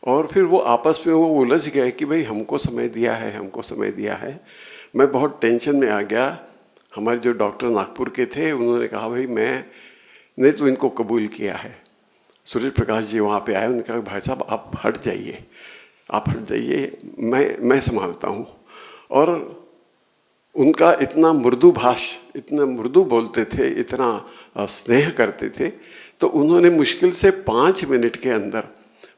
और फिर वो आपस में वो उलझ गए कि भाई हमको समय दिया है, हमको समय दिया है। मैं बहुत टेंशन में आ गया। हमारे जो डॉक्टर नागपुर के थे उन्होंने कहा भाई मैंने तो इनको कबूल किया है। सूरज प्रकाश जी वहाँ पे आए, उन्होंने कहा भाई साहब आप हट जाइए, आप हट जाइए, मैं संभालता हूँ। और उनका इतना मृदु भाष, इतना मृदु बोलते थे, इतना स्नेह करते थे, तो उन्होंने मुश्किल से 5 मिनट के अंदर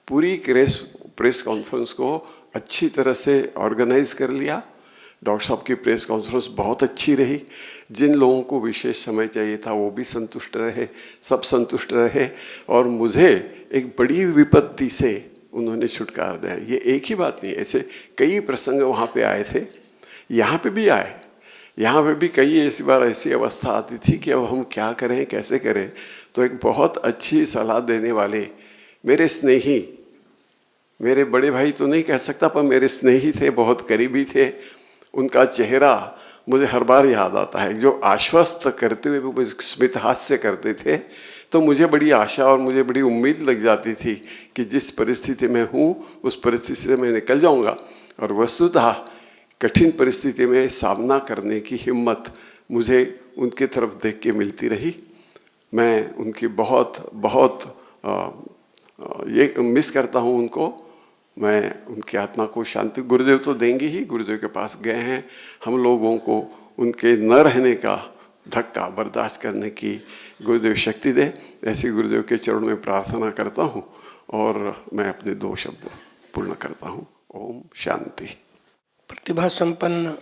पूरी प्रेस कॉन्फ्रेंस को अच्छी तरह से ऑर्गेनाइज कर लिया। डॉक्टर साहब की प्रेस कॉन्फ्रेंस बहुत अच्छी रही। जिन लोगों को विशेष समय चाहिए था वो भी संतुष्ट रहे, सब संतुष्ट रहे और मुझे एक बड़ी विपत्ति से उन्होंने छुटकारा दिया। ये एक ही बात नहीं, ऐसे कई प्रसंग वहाँ पे आए थे, यहाँ पे भी आए। यहाँ पे भी कई ऐसी बार ऐसी अवस्था आती थी कि अब हम क्या करें, कैसे करें। तो एक बहुत अच्छी सलाह देने वाले मेरे स्नेही, मेरे बड़े भाई तो नहीं कह सकता, पर मेरे स्नेही थे, बहुत करीबी थे। उनका चेहरा मुझे हर बार याद आता है, जो आश्वस्त करते हुए वो स्मित हास्य करते थे। तो मुझे बड़ी आशा और मुझे बड़ी उम्मीद लग जाती थी कि जिस परिस्थिति में हूँ उस परिस्थिति से मैं निकल जाऊँगा। और वस्तुतः कठिन परिस्थिति में सामना करने की हिम्मत मुझे उनकी तरफ देख के मिलती रही। मैं उनकी बहुत बहुत ये मिस करता हूँ उनको। मैं उनकी आत्मा को शांति, गुरुदेव तो देंगे ही, गुरुदेव के पास गए हैं। हम लोगों को उनके न रहने का धक्का बर्दाश्त करने की गुरुदेव शक्ति दे, ऐसी गुरुदेव के चरणों में प्रार्थना करता हूँ। और मैं अपने 2 शब्द पूर्ण करता हूँ। ओम शांति। प्रतिभा संपन्न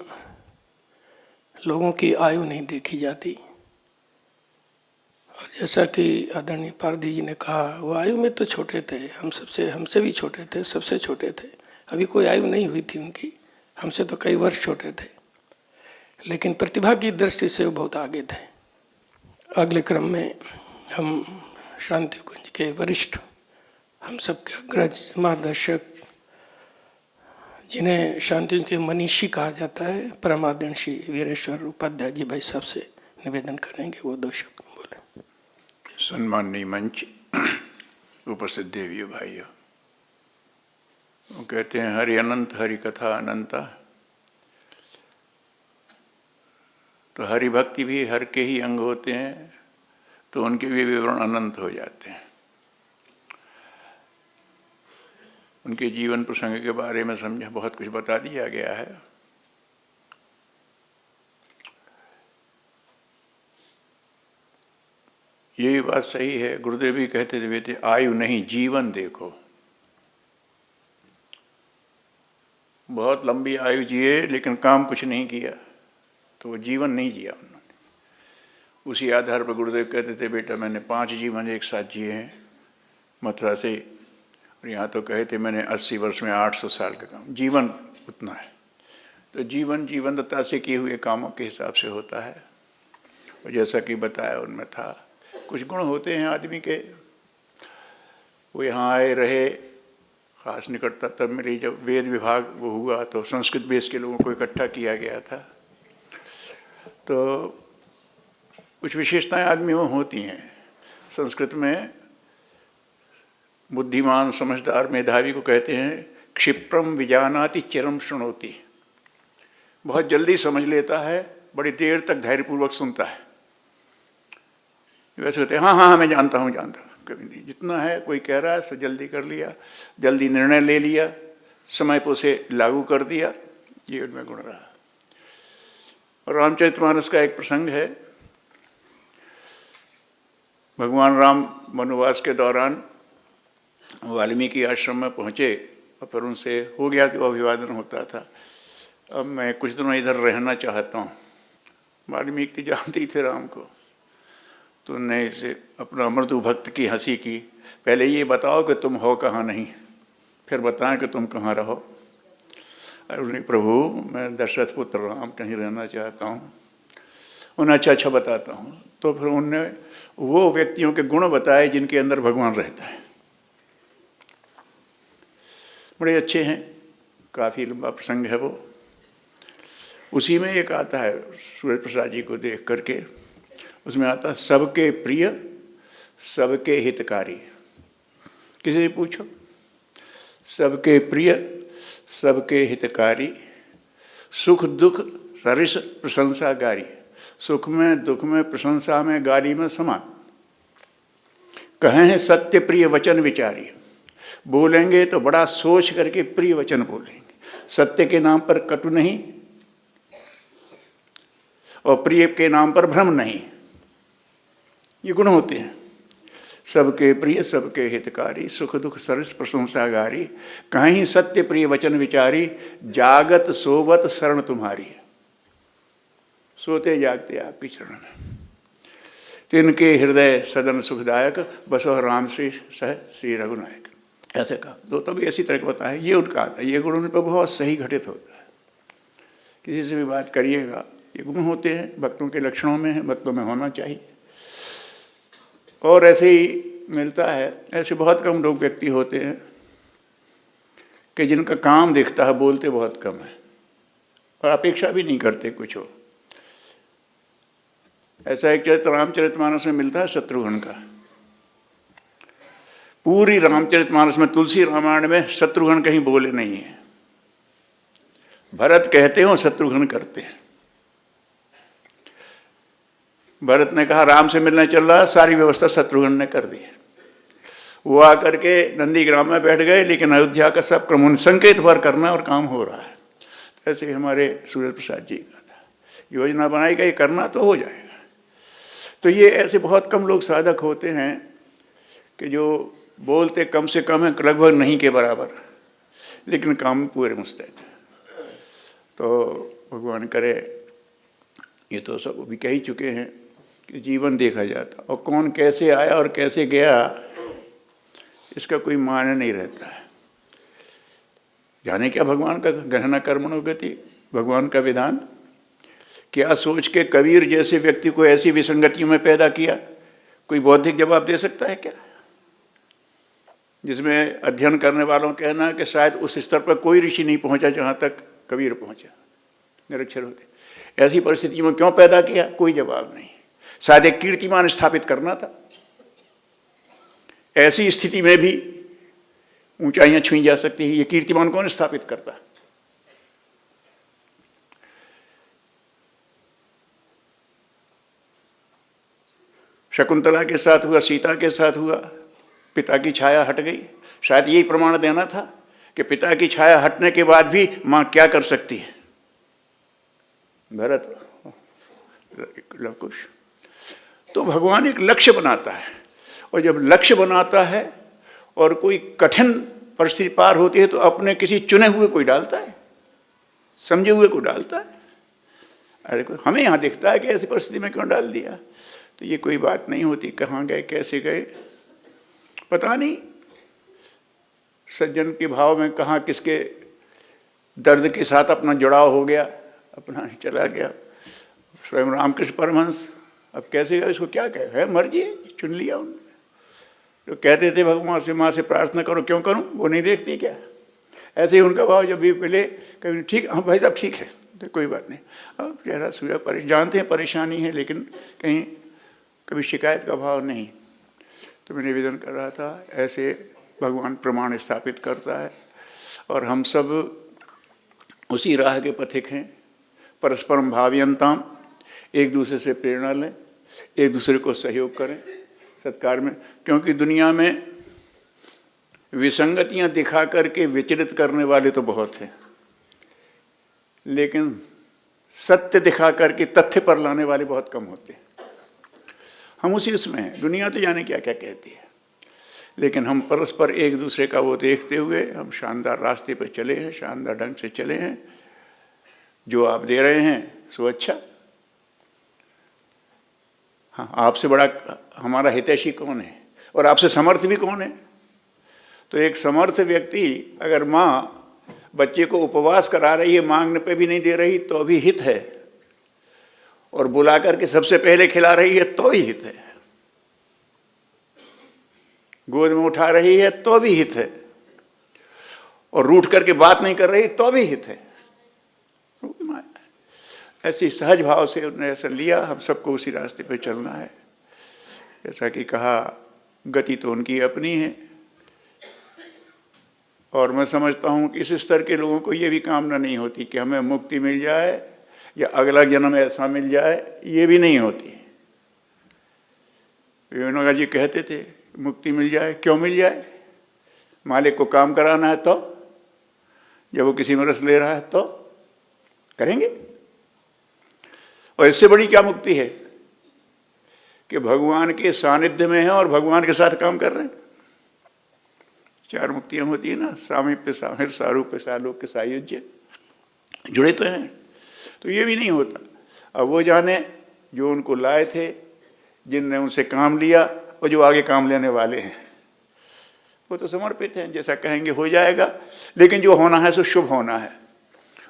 लोगों की आयु नहीं देखी जाती, और जैसा कि आदरणीय पारदी जी ने कहा, वो आयु में तो छोटे थे, हमसे भी छोटे थे, सबसे छोटे थे। अभी कोई आयु नहीं हुई थी उनकी, हमसे तो कई वर्ष छोटे थे, लेकिन प्रतिभा की दृष्टि से वो बहुत आगे थे। अगले क्रम में हम शांति कुंज के वरिष्ठ, हम सबके अग्रज मार्गदर्शक, जिन्हें शांति कुंज के मनीषी कहा जाता है, परमादरणीय श्री वीरेश्वर उपाध्याय जी भाई साहब से निवेदन करेंगे, वो 2 शब्द बोले। सम्माननीय मंच, उपस्थित देवियों भाइयों, वो कहते हैं हरि अनंत हरि कथा अनंता। तो हरि भक्ति भी हर के ही अंग होते हैं, तो उनके भी विवरण अनंत हो जाते हैं। उनके जीवन प्रसंग के बारे में समझा बहुत कुछ बता दिया गया है। ये बात सही है, गुरुदेव भी कहते थे आयु नहीं जीवन देखो। बहुत लंबी आयु जिए लेकिन काम कुछ नहीं किया, तो वो जीवन नहीं जिया उन्होंने। उसी आधार पर गुरुदेव कहते थे बेटा मैंने 5 जीवन एक साथ जिए हैं मथुरा से, और यहाँ तो कहे थे मैंने 80 वर्ष में 800 साल का काम। जीवन उतना है, तो जीवन जीवंतता से किए हुए कामों के हिसाब से होता है। और जैसा कि बताया उनमें था, कुछ गुण होते हैं आदमी के। वो यहाँ आए रहे, खास निकटता तब मिली जब वेद विभाग वो हुआ, तो संस्कृत बेस के लोगों को इकट्ठा किया गया था। तो कुछ विशेषताएं आदमी में होती हैं। संस्कृत में बुद्धिमान समझदार मेधावी को कहते हैं क्षिप्रम विजानाति चिरम शृणोति। बहुत जल्दी समझ लेता है, बड़ी देर तक धैर्यपूर्वक सुनता है। वैसे होते हैं हाँ मैं जानता हूँ, कभी नहीं। जितना है कोई कह रहा है सो जल्दी कर लिया, जल्दी निर्णय ले लिया, समय पर उसे लागू कर दिया, ये उनमें गुण रहा। और रामचरितमानस का एक प्रसंग है। भगवान राम वनवास के दौरान वाल्मीकि आश्रम में पहुँचे और फिर उनसे हो गया जो अभिवादन होता था, अब मैं कुछ दिनों इधर रहना चाहता हूँ। वाल्मीकि जानते ही थे राम को, तो उन्होंने इसे अपना मृदु भक्त की हंसी की, पहले ये बताओ कि तुम हो कहाँ नहीं, फिर बताएं कि तुम कहाँ रहो। और उन्हें प्रभु मैं दशरथ पुत्र राम कहीं रहना चाहता हूँ। उन्हें अच्छा बताता हूँ। तो फिर उनने वो व्यक्तियों के गुण बताए जिनके अंदर भगवान रहता है। बड़े अच्छे हैं, काफ़ी लंबा प्रसंग है वो। उसी में एक आता है सूर्य प्रसाद जी को देख करके, उसमें आता है सबके प्रिय सबके हितकारी। किसी से पूछो, सबके प्रिय सबके हितकारी, सुख दुख सरिस प्रशंसाकारी। सुख में दुख में प्रशंसा में गाली में समान। कहे हैं सत्य प्रिय वचन विचारी। बोलेंगे तो बड़ा सोच करके प्रिय वचन बोलेंगे, सत्य के नाम पर कटु नहीं और प्रिय के नाम पर भ्रम नहीं। ये गुण होते हैं। सबके प्रिय सबके हितकारी, सुख दुख सरस प्रशंसागारी, कहीं सत्य प्रिय वचन विचारी, जागत सोवत शरण तुम्हारी। सोते जागते आपकी शरण में। तिनके हृदय सदन सुखदायक, बसो राम श्री सह श्री रघुनायक। ऐसे कहा दो तभी ऐसी तरह का बताया। ये उनका आता है, ये गुण उन पर बहुत सही घटित होता है। किसी से भी बात करिएगा ये गुण होते हैं, भक्तों के लक्षणों में है, भक्तों में होना चाहिए। और ऐसे ही मिलता है, ऐसे बहुत कम लोग व्यक्ति होते हैं कि जिनका काम दिखता है, बोलते बहुत कम है और अपेक्षा भी नहीं करते कुछ हो। ऐसा एक चरित्र रामचरितमानस में मिलता है शत्रुघ्न का। पूरी रामचरितमानस में, तुलसी रामायण में शत्रुघ्न कहीं बोले नहीं है। भरत कहते हो, शत्रुघ्न करते हैं। भरत ने कहा राम से मिलने चल रहा है, सारी व्यवस्था शत्रुघ्न ने कर दी। वो आकर के नंदीग्राम में बैठ गए, लेकिन अयोध्या का सब क्रम संकेत भर करना और काम हो रहा है। ऐसे हमारे सूर्य प्रसाद जी का था, योजना बनाई गई, करना तो हो जाएगा। तो ये ऐसे बहुत कम लोग साधक होते हैं कि जो बोलते कम से कम है, लगभग नहीं के बराबर, लेकिन काम में पूरे मुस्तैद है। तो भगवान करे, ये तो सब भी कह ही चुके हैं कि जीवन देखा जाता, और कौन कैसे आया और कैसे गया इसका कोई मायने नहीं रहता है। जाने क्या भगवान का गहना कर्मणो गति, भगवान का विधान। क्या सोच के कबीर जैसे व्यक्ति को ऐसी विसंगतियों में पैदा किया, कोई बौद्धिक जवाब दे सकता है क्या? जिसमें अध्ययन करने वालों का कहना है कि शायद उस स्तर पर कोई ऋषि नहीं पहुंचा जहां तक कबीर पहुंचा, निरक्षर होते। ऐसी परिस्थिति में क्यों पैदा किया, कोई जवाब नहीं। शायद एक कीर्तिमान स्थापित करना था। ऐसी स्थिति में भी ऊंचाइयां छुई जा सकती है, ये कीर्तिमान कौन स्थापित करता? शकुंतला के साथ हुआ, सीता के साथ हुआ, पिता की छाया हट गई। शायद यही प्रमाण देना था कि पिता की छाया हटने के बाद भी मां क्या कर सकती है। भरत लवकुश। तो भगवान एक लक्ष्य बनाता है, और जब लक्ष्य बनाता है और कोई कठिन परिस्थिति पार होती है तो अपने किसी चुने हुए को डालता है, समझे हुए को डालता है। अरे हमें यहाँ दिखता है कि ऐसी परिस्थिति में क्यों डाल दिया, तो ये कोई बात नहीं होती। कहाँ गए, कैसे गए, पता नहीं। सज्जन के भाव में कहाँ किसके दर्द के साथ अपना जुड़ाव हो गया, अपना चला गया। स्वयं रामकृष्ण परमहंस अब कैसे गए, इसको क्या कहे, है मर्जी है, चुन लिया उन्होंने। जो कहते थे भगवान से, माँ से प्रार्थना करो, क्यों करूं, वो नहीं देखती क्या? ऐसे ही उनका भाव जब भी मिले, कभी ठीक, हाँ भाई साहब ठीक है, तो कोई बात नहीं। अब चेहरा सूर्य जानते हैं परेशानी है, लेकिन कहीं कभी शिकायत का भाव नहीं। तो मैं निवेदन कर रहा था, ऐसे भगवान प्रमाण स्थापित करता है, और हम सब उसी राह के पथिक हैं। परस्परम भावयंताम, एक दूसरे से प्रेरणा लें, एक दूसरे को सहयोग करें सत्कार में। क्योंकि दुनिया में विसंगतियां दिखा करके विचलित करने वाले तो बहुत हैं, लेकिन सत्य दिखा करके तथ्य पर लाने वाले बहुत कम होते हैं। हम उसी उसमें हैं। दुनिया तो जाने क्या क्या कहती है, लेकिन हम परस्पर एक दूसरे का वो देखते हुए हम शानदार रास्ते पर चले हैं, शानदार ढंग से चले हैं। जो आप दे रहे हैं सो अच्छा। हाँ, आपसे बड़ा हमारा हितैषी कौन है, और आपसे समर्थ भी कौन है? तो एक समर्थ व्यक्ति अगर माँ बच्चे को उपवास करा रही है, मांगने पे भी नहीं दे रही तो भी हित है, और बुला करके सबसे पहले खिला रही है तो भी हित है, गोद में उठा रही है तो भी हित है, और रूठ करके बात नहीं कर रही तो भी हित है। ऐसी सहज भाव से उन्होंने ऐसा लिया। हम सबको उसी रास्ते पे चलना है। जैसा कि कहा, गति तो उनकी अपनी है, और मैं समझता हूँ कि इस स्तर के लोगों को ये भी कामना नहीं होती कि हमें मुक्ति मिल जाए या अगला जन्म ऐसा मिल जाए, ये भी नहीं होती। विवेकानंद जी कहते थे मुक्ति मिल जाए, क्यों मिल जाए? मालिक को काम कराना है तो, जब वो किसी में रस ले रहा है तो करेंगे। और इससे बड़ी क्या मुक्ति है कि भगवान के सानिध्य में है और भगवान के साथ काम कर रहे हैं। 4 मुक्तियां होती है ना, सामीप्य, साहिर, सारूप्य, सालोक्य, सायुज्य, जुड़े तो हैं। तो ये भी नहीं होता। अब वो जाने जो उनको लाए थे, जिनने उनसे काम लिया, और जो आगे काम लेने वाले हैं, वो तो समर्पित हैं। जैसा कहेंगे हो जाएगा, लेकिन जो होना है सो शुभ होना है,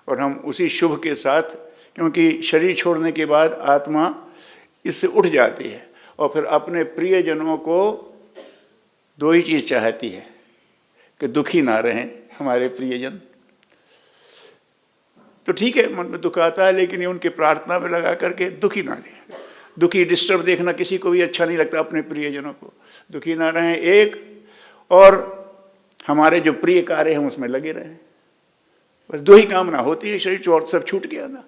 और हम उसी शुभ के साथ क्योंकि शरीर छोड़ने के बाद आत्मा इससे उठ जाती है और फिर अपने प्रियजनों को दो ही चीज़ चाहती है कि दुखी ना रहें हमारे प्रियजन। तो ठीक है, मन में दुख आता है, लेकिन ये उनके प्रार्थना में लगा करके दुखी ना रहें। दुखी डिस्टर्ब देखना किसी को भी अच्छा नहीं लगता, अपने प्रियजनों को दुखी ना रहें एक, और हमारे जो प्रिय कार्य हैं उसमें लगे रहें। बस दो ही कामना होती है, शरीर और सब छूट गया ना,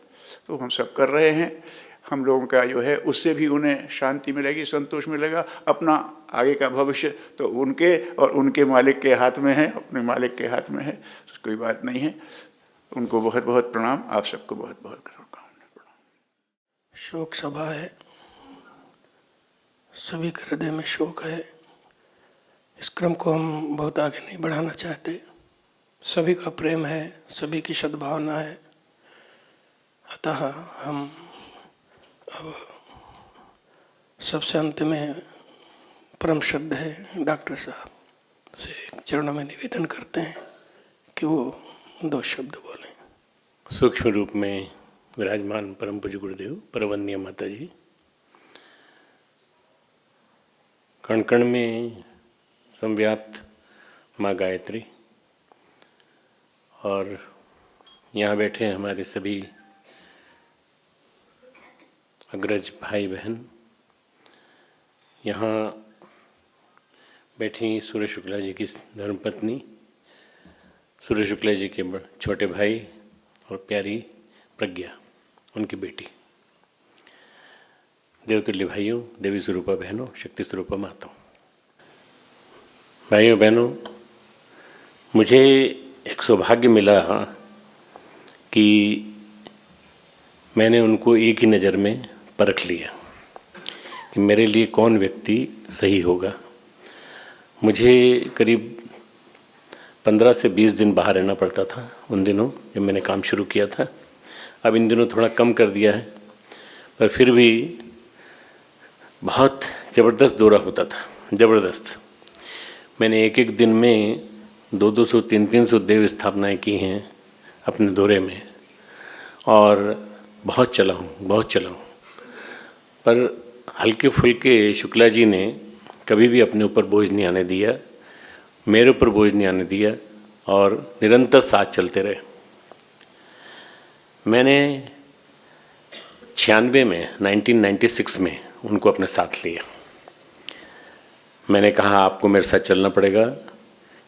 तो हम सब कर रहे हैं। हम लोगों का जो है उससे भी उन्हें शांति मिलेगी, संतोष मिलेगा। अपना आगे का भविष्य तो उनके और उनके मालिक के हाथ में है, अपने मालिक के हाथ में है, तो कोई बात नहीं है। उनको बहुत बहुत प्रणाम, आप सबको बहुत बहुत प्रणाम। शोक सभा है, सभी के हृदय में शोक है। इस क्रम को हम बहुत आगे नहीं बढ़ाना चाहते। सभी का प्रेम है, सभी की सद्भावना है। अतः हम अब सबसे अंत में परम श्रद्धेय डॉक्टर साहब से चरणों में निवेदन करते हैं कि वो दो शब्द बोलें। सूक्ष्म रूप में विराजमान परम पूज्य गुरुदेव, परवंदनीय माता जी, कण कण में संव्याप्त माँ गायत्री और यहाँ बैठे हमारे सभी अग्रज भाई बहन, यहाँ बैठी सूर्य शुक्ला जी की धर्मपत्नी, सूर्य शुक्ला जी के छोटे भाई और प्यारी प्रज्ञा, उनकी बेटी, देवतुल्य भाइयों, देवी स्वरूपा बहनों, शक्ति स्वरूपा माताओं, भाइयों बहनों, मुझे एक सौभाग्य मिला कि मैंने उनको एक ही नज़र में परख लिया कि मेरे लिए कौन व्यक्ति सही होगा। मुझे करीब 15 से 20 दिन बाहर रहना पड़ता था उन दिनों जब मैंने काम शुरू किया था। अब इन दिनों थोड़ा कम कर दिया है, पर फिर भी बहुत ज़बरदस्त दौरा होता था, ज़बरदस्त। मैंने एक एक दिन में 200-200, 300-300 देव स्थापनाएँ की हैं अपने दौरे में, और बहुत चला हूँ। पर हल्के फुल्के शुक्ला जी ने कभी भी अपने ऊपर बोझ नहीं आने दिया, मेरे ऊपर बोझ नहीं आने दिया, और निरंतर साथ चलते रहे। मैंने 1996 में उनको अपने साथ लिया। मैंने कहा आपको मेरे साथ चलना पड़ेगा,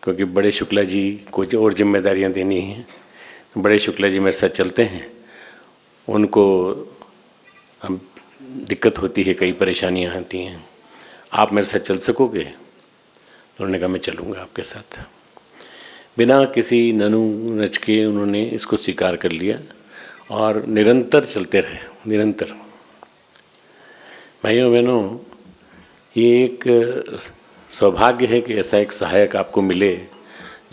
क्योंकि बड़े शुक्ला जी को और जिम्मेदारियां देनी हैं। बड़े शुक्ला जी मेरे साथ चलते हैं, उनको अब दिक्कत होती है, कई परेशानियां आती हैं, आप मेरे साथ चल सकोगे? उन्होंने कहा मैं चलूँगा आपके साथ। बिना किसी ननू नच के उन्होंने इसको स्वीकार कर लिया और निरंतर चलते रहे, निरंतर। भाइयों बहनों, ये एक सौभाग्य है कि ऐसा एक सहायक आपको मिले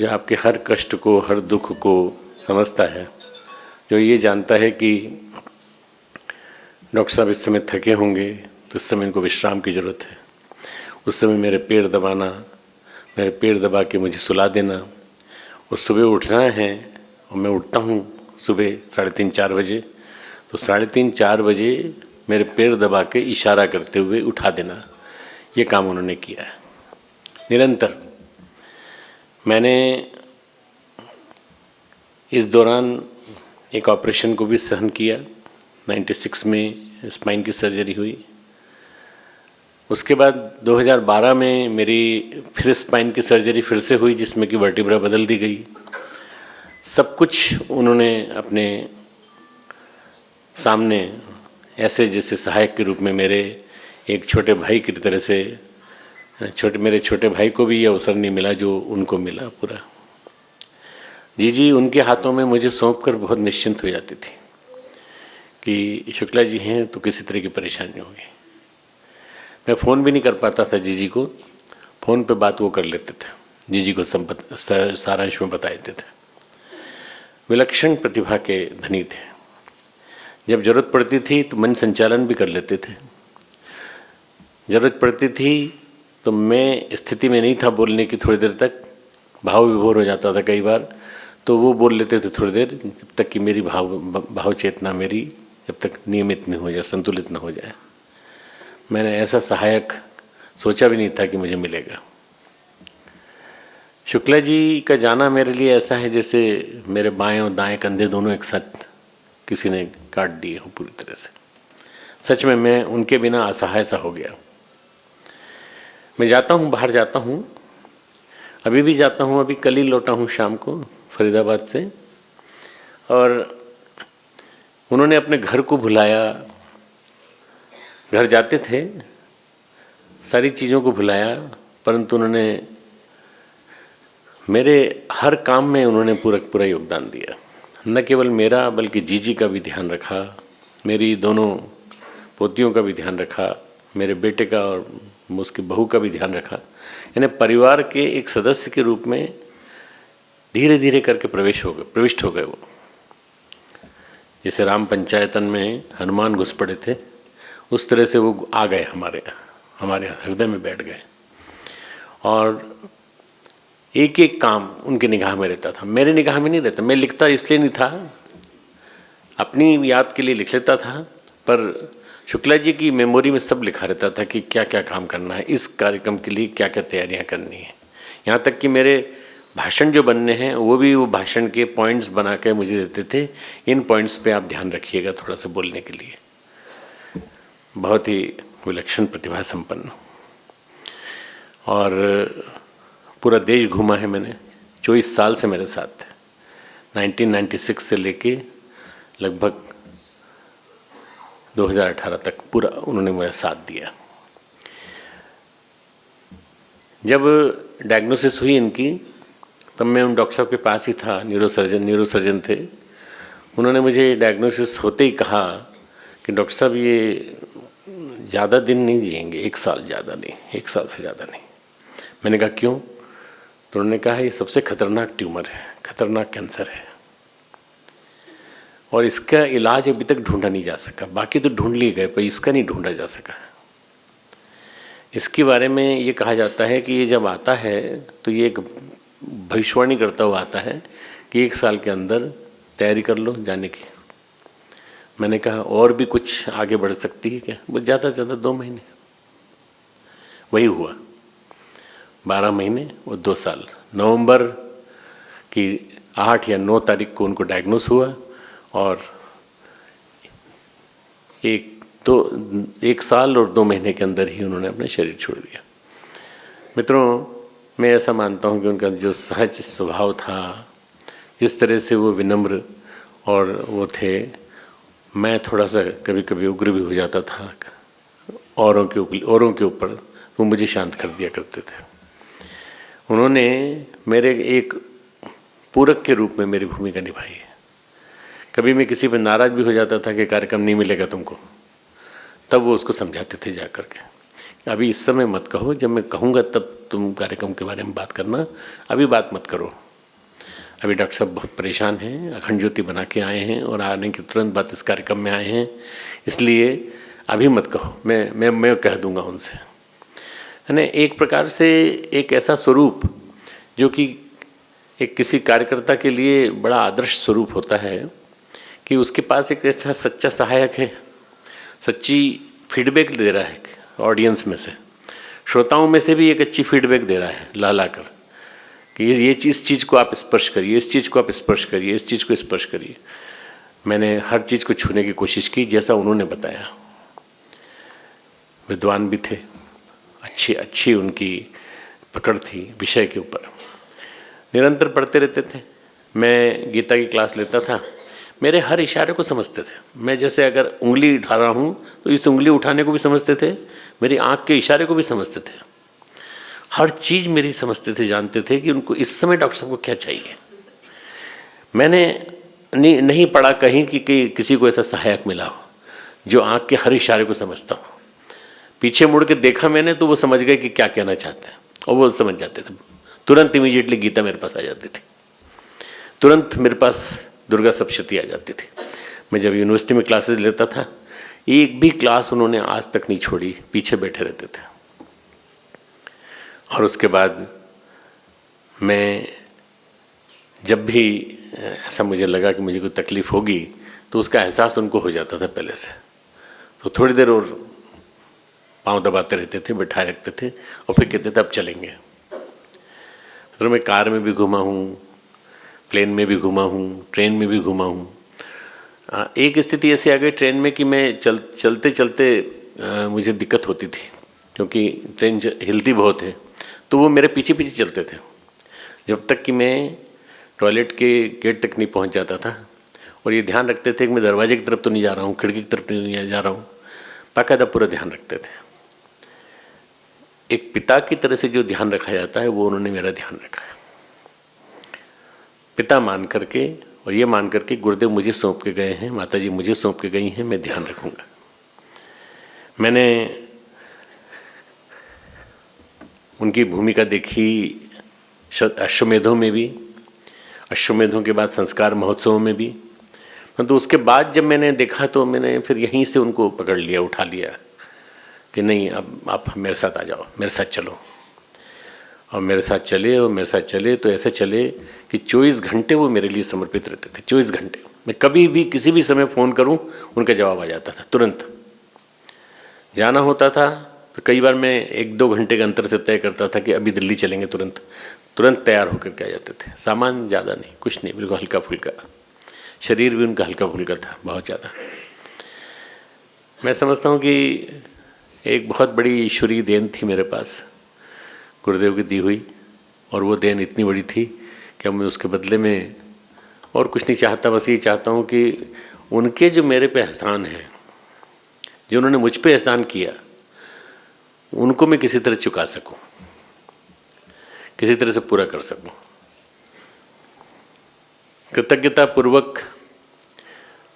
जो आपके हर कष्ट को, हर दुख को समझता है, जो ये जानता है कि डॉक्टर साहब इस समय थके होंगे तो इस समय इनको विश्राम की ज़रूरत है। उस समय मेरे पैर दबाना, मेरे पैर दबा के मुझे सुला देना, और सुबह उठना है, और मैं उठता हूँ सुबह 3:30-4 बजे, तो 3:30-4 बजे मेरे पैर दबा के इशारा करते हुए उठा देना, ये काम उन्होंने किया है निरंतर। मैंने इस दौरान एक ऑपरेशन को भी सहन किया। 96 में स्पाइन की सर्जरी हुई। उसके बाद 2012 में मेरी फिर स्पाइन की सर्जरी फिर से हुई, जिसमें कि वर्टिब्रा बदल दी गई। सब कुछ उन्होंने अपने सामने ऐसे जैसे सहायक के रूप में मेरे एक छोटे भाई की तरह से, मेरे छोटे भाई को भी ये अवसर नहीं मिला जो उनको मिला पूरा। जी उनके हाथों में मुझे सौंप कर बहुत निश्चिंत हो जाती थी कि शुक्ला जी हैं तो किसी तरह की परेशानी होगी। मैं फ़ोन भी नहीं कर पाता था जी को, फ़ोन पे बात वो कर लेते थे, जी को सब सारांश में बता देते थे। विलक्षण प्रतिभा के धनी थे। जब ज़रूरत पड़ती थी तो मन संचालन भी कर लेते थे। ज़रूरत पड़ती थी तो मैं स्थिति में नहीं था बोलने की, थोड़ी देर तक भाव विभोर हो जाता था कई बार, तो वो बोल लेते थे थोड़ी देर, जब तक कि मेरी भाव चेतना मेरी जब तक नियमित नहीं हो जाए, संतुलित न हो जाए। मैंने ऐसा सहायक सोचा भी नहीं था कि मुझे मिलेगा। शुक्ला जी का जाना मेरे लिए ऐसा है जैसे मेरे बाएं और दाएं कंधे दोनों एक साथ किसी ने काट दिए हो पूरी तरह से। सच में मैं उनके बिना असहाय सा हो गया। मैं जाता हूँ, बाहर जाता हूँ, अभी भी जाता हूँ, अभी कल ही लौटा हूँ शाम को फरीदाबाद से, और उन्होंने अपने घर को भुलाया। घर जाते थे, सारी चीज़ों को भुलाया, परंतु उन्होंने मेरे हर काम में उन्होंने पूरा योगदान दिया। न केवल मेरा बल्कि जीजी का भी ध्यान रखा, मेरी दोनों पोतियों का भी ध्यान रखा, मेरे बेटे का और उसकी बहू का भी ध्यान रखा। यानी परिवार के एक सदस्य के रूप में धीरे धीरे करके प्रविष्ट हो गए वो। जैसे राम पंचायतन में हनुमान घुस पड़े थे, उस तरह से वो आ गए, हमारे हृदय में बैठ गए। और एक एक काम उनकी निगाह में रहता था, मेरे निगाह में नहीं रहता। मैं लिखता इसलिए नहीं था, अपनी याद के लिए लिख लेता था, पर शुक्ला जी की मेमोरी में सब लिखा रहता था कि क्या क्या काम करना है, इस कार्यक्रम के लिए क्या क्या तैयारियां करनी है। यहाँ तक कि मेरे भाषण जो बनने हैं वो भी वो भाषण के पॉइंट्स बना के मुझे देते थे, इन पॉइंट्स पे आप ध्यान रखिएगा थोड़ा सा बोलने के लिए। बहुत ही विलक्षण प्रतिभा संपन्न। और पूरा देश घूमा है मैंने, 24 साल से मेरे साथ थे, 1996 से लेके लगभग 2018 तक पूरा उन्होंने मेरा साथ दिया। जब डायग्नोसिस हुई इनकी, तब मैं उन डॉक्टर साहब के पास ही था, न्यूरोसर्जन थे। उन्होंने मुझे डायग्नोसिस होते ही कहा कि डॉक्टर साहब ये ज़्यादा दिन नहीं जिएंगे, 1 साल ज़्यादा नहीं, 1 साल से ज़्यादा नहीं। मैंने कहा क्यों? तो उन्होंने कहा ये सबसे खतरनाक ट्यूमर है, खतरनाक कैंसर है, और इसका इलाज अभी तक ढूंढा नहीं जा सका। बाकी तो ढूंढ लिए गए, पर इसका नहीं ढूंढा जा सका। इसके बारे में ये कहा जाता है कि ये जब आता है तो ये एक भविष्यवाणी करता हुआ आता है कि 1 साल के अंदर तैयारी कर लो जाने की। मैंने कहा और भी कुछ आगे बढ़ सकती है क्या? वो ज़्यादा से ज़्यादा 2 महीने। वही हुआ, 12 महीने और 2 साल। नवंबर की 8 या 9 तारीख को उनको डायग्नोस हुआ, और 1 साल और 2 महीने के अंदर ही उन्होंने अपना शरीर छोड़ दिया। मित्रों, मैं ऐसा मानता हूँ कि उनका जो सहज स्वभाव था, जिस तरह से वो विनम्र और वो थे, मैं थोड़ा सा कभी कभी उग्र भी हो जाता था औरों के ऊपर, वो मुझे शांत कर दिया करते थे। उन्होंने मेरे एक पूरक के रूप में मेरी भूमिका निभाई है। कभी मैं किसी पर नाराज़ भी हो जाता था कि कार्यक्रम नहीं मिलेगा तुमको, तब वो उसको समझाते थे जा कर के, अभी इस समय मत कहो, जब मैं कहूँगा तब तुम कार्यक्रम के बारे में बात करना, अभी बात मत करो। अभी डॉक्टर साहब बहुत परेशान हैं, अखंड ज्योति बना के आए हैं और आने के तुरंत बाद इस कार्यक्रम में आए हैं, इसलिए अभी मत कहो, मैं कह दूंगा उनसे। है ना, एक प्रकार से एक ऐसा स्वरूप जो कि एक किसी कार्यकर्ता के लिए बड़ा आदर्श स्वरूप होता है कि उसके पास एक ऐसा सच्चा सहायक है, सच्ची फीडबैक दे रहा है ऑडियंस में से, श्रोताओं में से भी एक अच्छी फीडबैक दे रहा है ला ला कर कि ये इस चीज़ को आप स्पर्श करिए, इस चीज़ को आप स्पर्श करिए, इस चीज़ को स्पर्श करिए। मैंने हर चीज़ को छूने की कोशिश की जैसा उन्होंने बताया। विद्वान भी थे, अच्छी उनकी पकड़ थी विषय के ऊपर, निरंतर पढ़ते रहते थे। मैं गीता की क्लास लेता था, मेरे हर इशारे को समझते थे। मैं जैसे अगर उंगली उठा रहा हूँ तो इस उंगली उठाने को भी समझते थे, मेरी आँख के इशारे को भी समझते थे, हर चीज़ मेरी समझते थे, जानते थे कि उनको इस समय डॉक्टर साहब को क्या चाहिए। मैंने नहीं पढ़ा कहीं कि किसी को ऐसा सहायक मिला हो जो आँख के हर इशारे को समझता हो। पीछे मुड़ के देखा मैंने तो वो समझ गए कि क्या कहना चाहते हैं, और वो समझ जाते थे तुरंत। इमीडिएटली गीता मेरे पास आ जाती थी, तुरंत मेरे पास दुर्गा सप्तशती आ जाती थी। मैं जब यूनिवर्सिटी में क्लासेस लेता था, एक भी क्लास उन्होंने आज तक नहीं छोड़ी, पीछे बैठे रहते थे। और उसके बाद मैं जब भी ऐसा मुझे लगा कि मुझे कोई तकलीफ़ होगी तो उसका एहसास उनको हो जाता था पहले से। तो थोड़ी देर और पाँव दबाते रहते थे, बैठाए रखते थे और फिर कहते थे अब चलेंगे। तो मैं कार में भी घूमा हूँ, प्लेन में भी घूमा हूँ, ट्रेन में भी घूमा हूँ। एक स्थिति ऐसी आ गई ट्रेन में कि मैं चलते चलते मुझे दिक्कत होती थी, क्योंकि ट्रेन हिलती बहुत है, तो वो मेरे पीछे पीछे चलते थे जब तक कि मैं टॉयलेट के गेट तक नहीं पहुंच जाता था। और ये ध्यान रखते थे कि मैं दरवाजे की तरफ तो नहीं जा रहा हूँ, खिड़की की तरफ नहीं जा रहा हूँ, बाकायदा पूरा ध्यान रखते थे। एक पिता की तरह से जो ध्यान रखा जाता है वो उन्होंने मेरा ध्यान रखा है, पिता मान करके, और ये मान करके गुरुदेव मुझे सौंप के गए हैं, माता जी मुझे सौंप के गई हैं, मैं ध्यान रखूँगा। मैंने उनकी भूमिका देखी अश्वमेधों में भी, अश्वमेधों के बाद संस्कार महोत्सवों में भी। तो उसके बाद जब मैंने देखा तो मैंने फिर यहीं से उनको पकड़ लिया, उठा लिया कि नहीं अब आप मेरे साथ आ जाओ, मेरे साथ चलो। और मेरे साथ चले और मेरे साथ चले तो ऐसे चले कि 24 घंटे वो मेरे लिए समर्पित रहते थे। 24 घंटे मैं कभी भी किसी भी समय फ़ोन करूं उनका जवाब आ जाता था तुरंत। जाना होता था तो कई बार मैं 1-2 घंटे के अंतर से तय करता था कि अभी दिल्ली चलेंगे, तुरंत तैयार होकर के आ जाते थे। सामान ज़्यादा नहीं, कुछ नहीं, बिल्कुल हल्का फुल्का। शरीर भी उनका हल्का फुल्का था, बहुत ज़्यादा। मैं समझता हूँ कि एक बहुत बड़ी ईश्वरीय देन थी मेरे पास, गुरुदेव की दी हुई, और वो देन इतनी बड़ी थी कि मैं उसके बदले में और कुछ नहीं चाहता, बस ये चाहता हूँ कि उनके जो मेरे पे एहसान हैं, जो उन्होंने मुझ पे एहसान किया, उनको मैं किसी तरह चुका सकूं, किसी तरह से पूरा कर सकूं। कृतज्ञता पूर्वक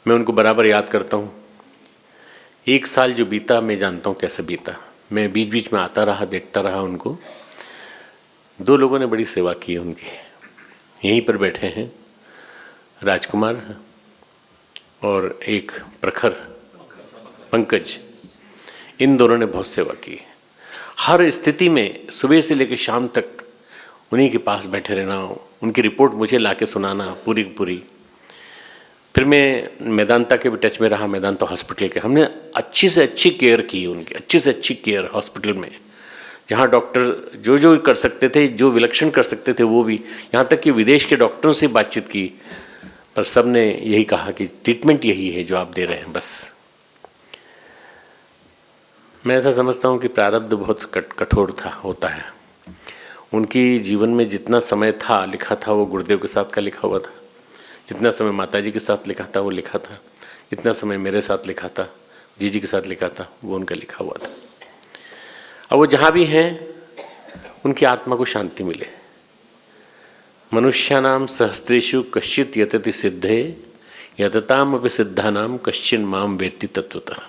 मैं उनको बराबर याद करता हूँ। 1 साल जो बीता मैं जानता हूँ कैसे बीता। मैं बीच बीच में आता रहा, देखता रहा उनको। 2 लोगों ने बड़ी सेवा की है उनकी, यहीं पर बैठे हैं, राजकुमार और एक प्रखर पंकज। इन दोनों ने बहुत सेवा की। हर स्थिति में सुबह से लेकर शाम तक उन्हीं के पास बैठे रहना, उनकी रिपोर्ट मुझे लाके सुनाना पूरी पूरी। फिर मैं मेदांता के भी टच में रहा, मेदांता हॉस्पिटल के। हमने अच्छी से अच्छी केयर की उनकी, अच्छी से अच्छी केयर हॉस्पिटल में, जहाँ डॉक्टर जो कर सकते थे, जो विलक्षण कर सकते थे वो भी, यहाँ तक कि विदेश के डॉक्टरों से बातचीत की, पर सब ने यही कहा कि ट्रीटमेंट यही है जो आप दे रहे हैं बस। मैं ऐसा समझता हूँ कि प्रारब्ध बहुत कठोर होता है। उनकी जीवन में जितना समय था लिखा था वो गुरुदेव के साथ का लिखा हुआ था, जितना समय माताजी के साथ लिखा था वो लिखा था, जितना समय मेरे साथ लिखा था, जीजी के साथ लिखा था, वो उनका लिखा हुआ था। अब वो जहाँ भी हैं उनकी आत्मा को शांति मिले। मनुष्यानाम सहस्रेषु कश्चित यतति सिद्धे यतताम अपि सिद्धानाम कश्चिन माम वेत्ति तत्वतः।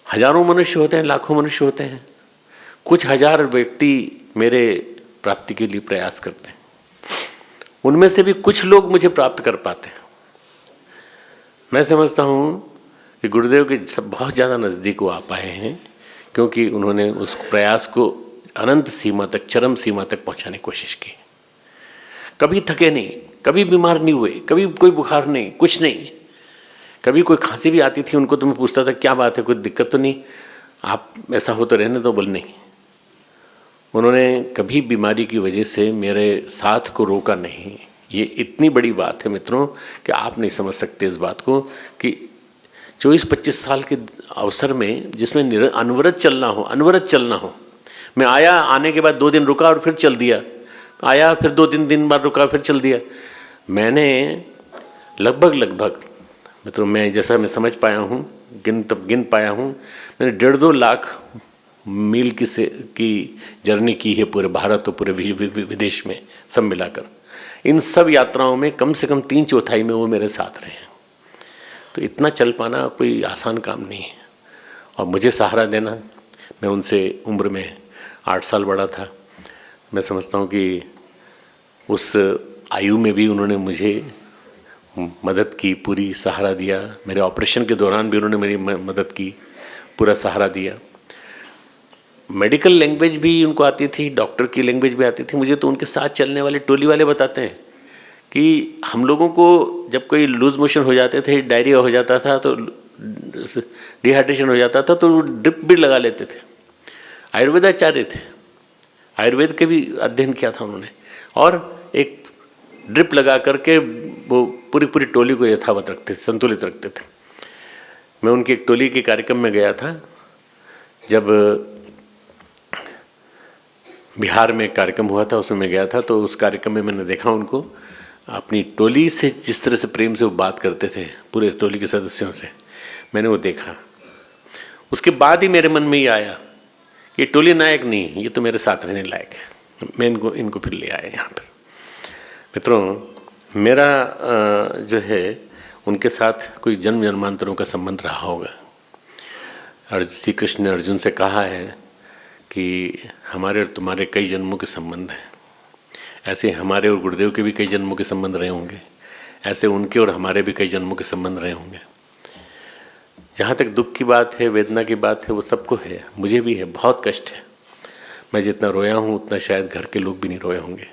हजारों मनुष्य होते हैं, लाखों मनुष्य होते हैं, कुछ हजार व्यक्ति मेरे प्राप्ति के लिए प्रयास करते हैं, उनमें से भी कुछ लोग मुझे प्राप्त कर पाते हैं। मैं समझता हूँ कि गुरुदेव के सब बहुत ज़्यादा नज़दीक वो आ पाए हैं, क्योंकि उन्होंने उस प्रयास को अनंत सीमा तक, चरम सीमा तक पहुँचाने की कोशिश की। कभी थके नहीं, कभी बीमार नहीं हुए, कभी कोई बुखार नहीं, कुछ नहीं। कभी कोई खांसी भी आती थी उनको तो मैं पूछता था क्या बात है, कोई दिक्कत तो नहीं, आप ऐसा हो तो रहने दो, बोल नहीं। उन्होंने कभी बीमारी की वजह से मेरे साथ को रोका नहीं। ये इतनी बड़ी बात है मित्रों कि आप नहीं समझ सकते इस बात को, कि 24-25 साल के अवसर में जिसमें अनवरत चलना हो। मैं आया, आने के बाद 2 दिन रुका और फिर चल दिया, आया फिर 2-3 दिन बाद रुका फिर चल दिया। मैंने लगभग मित्रों, मैं जैसा मैं समझ पाया हूँ, गिन पाया हूँ, मैंने 1.5-2 लाख मील की जर्नी की है पूरे भारत और पूरे विदेश में सब मिलाकर। इन सब यात्राओं में कम से कम 3/4 में वो मेरे साथ रहे हैं। तो इतना चल पाना कोई आसान काम नहीं है। और मुझे सहारा देना, मैं उनसे उम्र में 8 साल बड़ा था। मैं समझता हूँ कि उस आयु में भी उन्होंने मुझे मदद की, पूरी सहारा दिया। मेरे ऑपरेशन के दौरान भी उन्होंने मेरी मदद की, पूरा सहारा दिया। मेडिकल लैंग्वेज भी उनको आती थी, डॉक्टर की लैंग्वेज भी आती थी। मुझे तो उनके साथ चलने वाले टोली वाले बताते हैं कि हम लोगों को जब कोई लूज मोशन हो जाते थे, डायरिया हो जाता था, तो डिहाइड्रेशन हो जाता था, तो ड्रिप भी लगा लेते थे। आयुर्वेदाचार्य थे, आयुर्वेद के भी अध्ययन किया था उन्होंने, और एक ड्रिप लगा करके वो पूरी टोली को यथावत रखते थे, संतुलित रखते थे। मैं उनकी एक टोली के कार्यक्रम में गया था, जब बिहार में एक कार्यक्रम हुआ था, उसमें मैं गया था। तो उस कार्यक्रम में मैंने देखा उनको अपनी टोली से जिस तरह से प्रेम से वो बात करते थे पूरे टोली के सदस्यों से, मैंने वो देखा। उसके बाद ही मेरे मन में ये आया कि टोली नायक नहीं, ये तो मेरे साथ रहने लायक है। मैं इनको फिर ले आया यहाँ पर। मित्रों, मेरा जो है उनके साथ कोई जन्म जन्मांतरों का संबंध रहा होगा। श्री कृष्ण ने अर्जुन से कहा है कि हमारे और तुम्हारे कई जन्मों के संबंध हैं। ऐसे हमारे और गुरुदेव के भी कई जन्मों के संबंध रहे होंगे, ऐसे उनके और हमारे भी कई जन्मों के संबंध रहे होंगे। जहाँ तक दुख की बात है, वेदना की बात है, वो सबको है, मुझे भी है, बहुत कष्ट है। मैं जितना रोया हूँ उतना शायद घर के लोग भी नहीं रोए होंगे।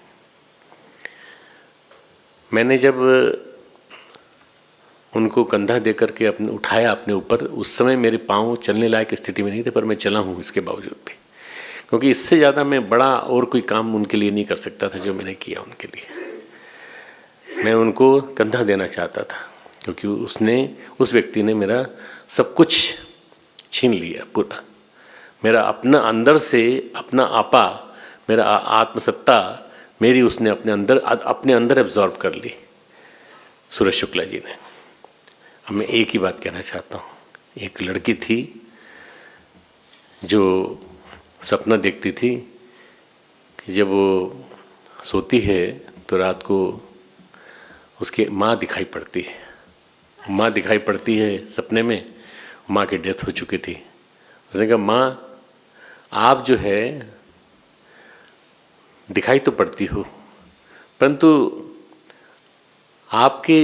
मैंने जब उनको कंधा दे करके उठाया अपने ऊपर, उस समय मेरे पाँव चलने लायक स्थिति में नहीं थे, पर मैं चला हूँ इसके बावजूद भी, क्योंकि इससे ज़्यादा मैं बड़ा और कोई काम उनके लिए नहीं कर सकता था जो मैंने किया उनके लिए। मैं उनको कंधा देना चाहता था, क्योंकि उस व्यक्ति ने मेरा सब कुछ छीन लिया पूरा। मेरा अपना अंदर से अपना आपा, मेरा आत्मसत्ता मेरी उसने अपने अंदर एब्जॉर्ब कर ली, सूरज शुक्ला जी ने। अब मैं एक ही बात कहना चाहता हूँ। एक लड़की थी जो सपना देखती थी कि जब वो सोती है तो रात को उसकी माँ दिखाई पड़ती है। माँ दिखाई पड़ती है सपने में, माँ की डेथ हो चुकी थी। उसने कहा, माँ आप जो है दिखाई तो पड़ती हो, परंतु आपके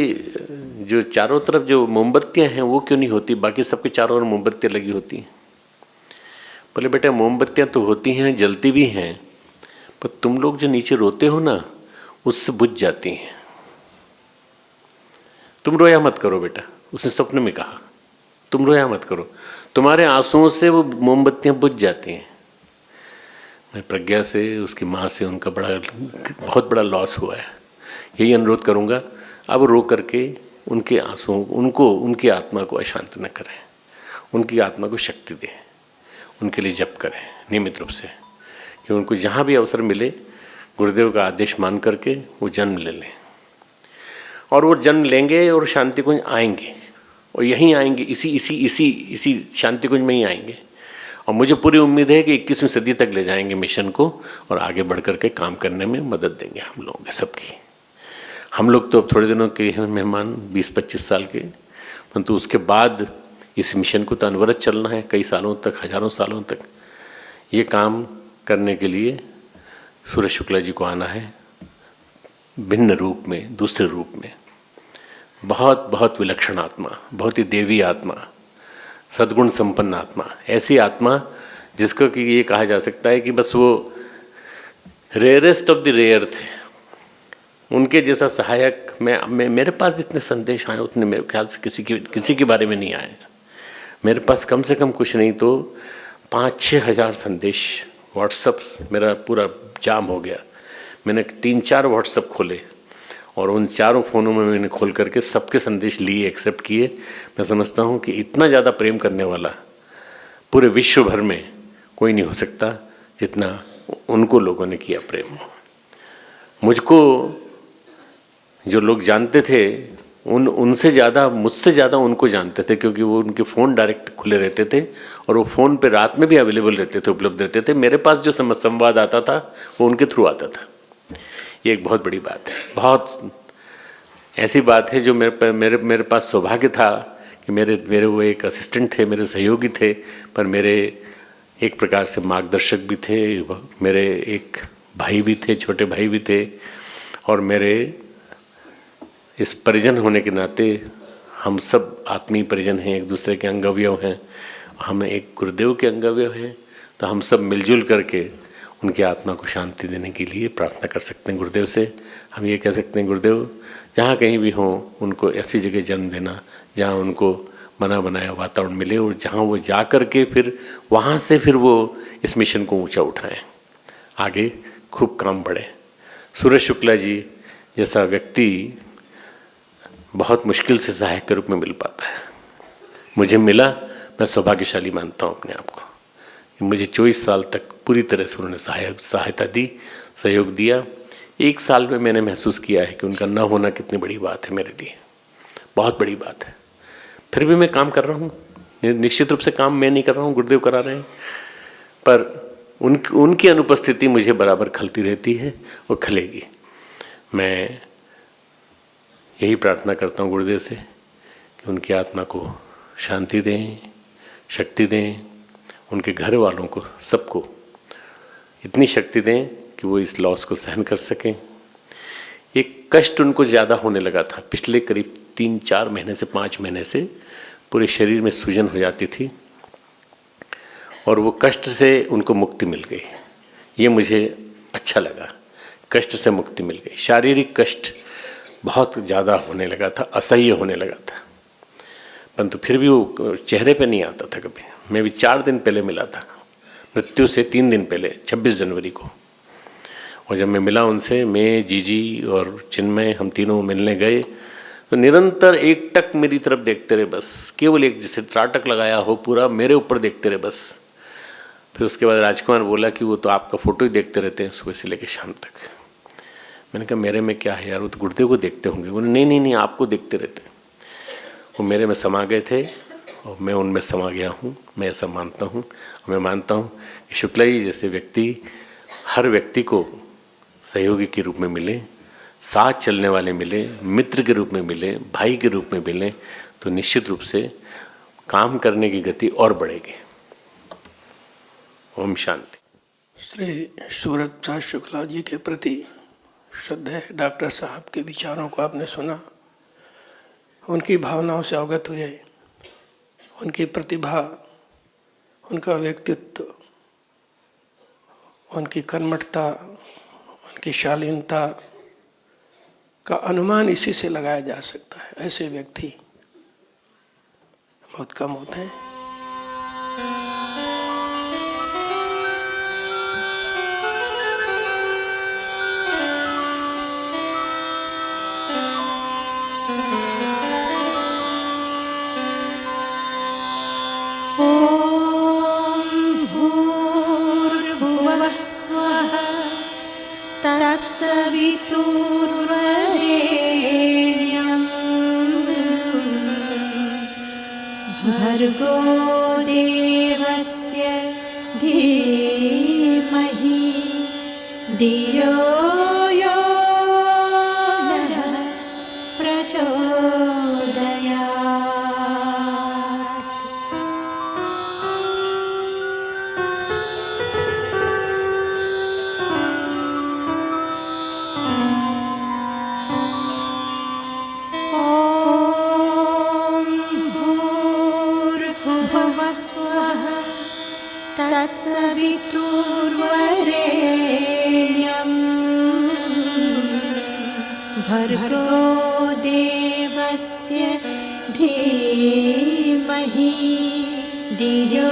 जो चारों तरफ जो मोमबत्तियां हैं वो क्यों नहीं होती, बाकी सबके चारों ओर मोमबत्तियां लगी होती हैं। बोले, बेटा मोमबत्तियां तो होती हैं, जलती भी हैं, पर तुम लोग जो नीचे रोते हो ना, उससे बुझ जाती हैं। तुम रोया मत करो बेटा, उसने सपने में कहा, तुम रोया मत करो, तुम्हारे आंसुओं से वो मोमबत्तियां बुझ जाती हैं। मैं प्रज्ञा से, उसकी माँ से उनका बहुत बड़ा लॉस हुआ है। यही अनुरोध करूँगा, अब रो करके उनके आंसुओं उनकी आत्मा को अशांत न करें, उनकी आत्मा को शक्ति दें, उनके लिए जप करें नियमित रूप से, कि उनको जहाँ भी अवसर मिले गुरुदेव का आदेश मान करके वो जन्म ले लें। और वो जन्म लेंगे और शांति कुंज आएंगे, और यहीं आएंगे, इसी शांति कुंज में ही आएंगे। और मुझे पूरी उम्मीद है कि 21वीं सदी तक ले जाएंगे मिशन को, और आगे बढ़ कर के काम करने में मदद देंगे हम लोगों के सबकी। हम लोग तो अब थोड़े दिनों के हैं मेहमान, 20-25 साल के, परंतु उसके बाद इस मिशन को तो अनवरत चलना है, कई सालों तक, हजारों सालों तक। ये काम करने के लिए सूरज शुक्ला जी को आना है, भिन्न रूप में, दूसरे रूप में। बहुत बहुत विलक्षण आत्मा, बहुत ही देवी आत्मा, सद्गुण संपन्न आत्मा, ऐसी आत्मा जिसको कि ये कहा जा सकता है कि बस वो रेयरेस्ट ऑफ द रेयर थे। उनके जैसा सहायक मेरे पास जितने संदेश आए उतने मेरे ख्याल से किसी के बारे में नहीं आए। मेरे पास कम से कम कुछ नहीं तो 5-6 हज़ार संदेश व्हाट्सअप मेरा पूरा जाम हो गया। मैंने 3-4 व्हाट्सअप खोले और उन चारों फ़ोनों में मैंने खोल करके सबके संदेश लिए, एक्सेप्ट किए। मैं समझता हूँ कि इतना ज़्यादा प्रेम करने वाला पूरे विश्व भर में कोई नहीं हो सकता जितना उनको लोगों ने किया प्रेम। मुझको जो लोग जानते थे उनसे ज़्यादा, मुझसे ज़्यादा उनको जानते थे, क्योंकि वो उनके फ़ोन डायरेक्ट खुले रहते थे और वो फ़ोन पे रात में भी अवेलेबल रहते थे, उपलब्ध रहते थे। मेरे पास जो संवाद आता था वो उनके थ्रू आता था। ये एक बहुत बड़ी बात है, बहुत ऐसी बात है जो मेरे पास सौभाग्य था कि मेरे वो एक असिस्टेंट थे, मेरे सहयोगी थे, पर मेरे एक प्रकार से मार्गदर्शक भी थे, मेरे एक भाई भी थे, छोटे भाई भी थे, और मेरे इस परिजन होने के नाते हम सब आत्मीय परिजन हैं, एक दूसरे के अंगअवयव हैं। हम एक गुरुदेव के अंगअवयव हैं, तो हम सब मिलजुल करके उनकी आत्मा को शांति देने के लिए प्रार्थना कर सकते हैं गुरुदेव से। हम ये कह सकते हैं गुरुदेव जहाँ कहीं भी हों उनको ऐसी जगह जन्म देना जहाँ उनको बना बनाया वातावरण मिले और जहाँ वो जा कर के फिर वहाँ से फिर वो इस मिशन को ऊंचा उठाएं, आगे खूब काम बढ़े। सूरज शुक्ला जी जैसा व्यक्ति बहुत मुश्किल से सहायक के रूप में मिल पाता है। मुझे मिला, मैं सौभाग्यशाली मानता हूँ अपने आप को कि मुझे 24 साल तक पूरी तरह से उन्होंने सहायता दी, सहयोग दिया। 1 साल में मैंने महसूस किया है कि उनका न होना कितनी बड़ी बात है मेरे लिए, बहुत बड़ी बात है। फिर भी मैं काम कर रहा हूँ, निश्चित रूप से काम मैं नहीं कर रहा हूँ, गुरुदेव करा रहे हैं, पर उनकी अनुपस्थिति मुझे बराबर खलती रहती है और खलेगी। मैं यही प्रार्थना करता हूँ गुरुदेव से कि उनकी आत्मा को शांति दें, शक्ति दें, उनके घर वालों को सबको इतनी शक्ति दें कि वो इस लॉस को सहन कर सकें। एक कष्ट उनको ज़्यादा होने लगा था पिछले करीब 3-4 महीने से 5 महीने से, पूरे शरीर में सूजन हो जाती थी और वो कष्ट से उनको मुक्ति मिल गई। ये मुझे अच्छा लगा, कष्ट से मुक्ति मिल गई। शारीरिक कष्ट बहुत ज़्यादा होने लगा था, असह्य होने लगा था, परंतु फिर भी वो चेहरे पे नहीं आता था कभी। मैं भी 4 दिन पहले मिला था, मृत्यु से 3 दिन पहले 26 जनवरी को, और जब मैं मिला उनसे, मैं, जीजी और चिन्मय, हम तीनों मिलने गए तो निरंतर एकटक मेरी तरफ देखते रहे बस, केवल एक जैसे त्राटक लगाया हो पूरा मेरे ऊपर देखते रहे बस। फिर उसके बाद राजकुमार बोला कि वो तो आपका फ़ोटो ही देखते रहते हैं सुबह से लेकर शाम तक। मैंने कहा मेरे में क्या है यार, वो तो गुरुदेव को देखते होंगे। बोले नहीं नहीं नहीं, आपको देखते रहते हैं। वो मेरे में समा गए थे और मैं उनमें समा गया हूँ, मैं ऐसा मानता हूँ। मैं मानता हूँ कि शुक्ला जी जैसे व्यक्ति हर व्यक्ति को सहयोगी के रूप में मिले, साथ चलने वाले मिले, मित्र के रूप में मिले, भाई के रूप में मिले, तो निश्चित रूप से काम करने की गति और बढ़ेगी। ओम शांति। श्री सूरज प्रसाद शुक्ला जी के प्रति श्रद्धेय डॉक्टर साहब के विचारों को आपने सुना, उनकी भावनाओं से अवगत हुए, उनकी प्रतिभा, उनका व्यक्तित्व, उनकी कर्मठता, उनकी शालीनता का अनुमान इसी से लगाया जा सकता है। ऐसे व्यक्ति बहुत कम होते हैं। भर्गो देवस्य धीमहि धियो यो नः प्रचोदयात्। तत्सवितुर्वरेण्यं भर्गो देवस्य धीमहि धियो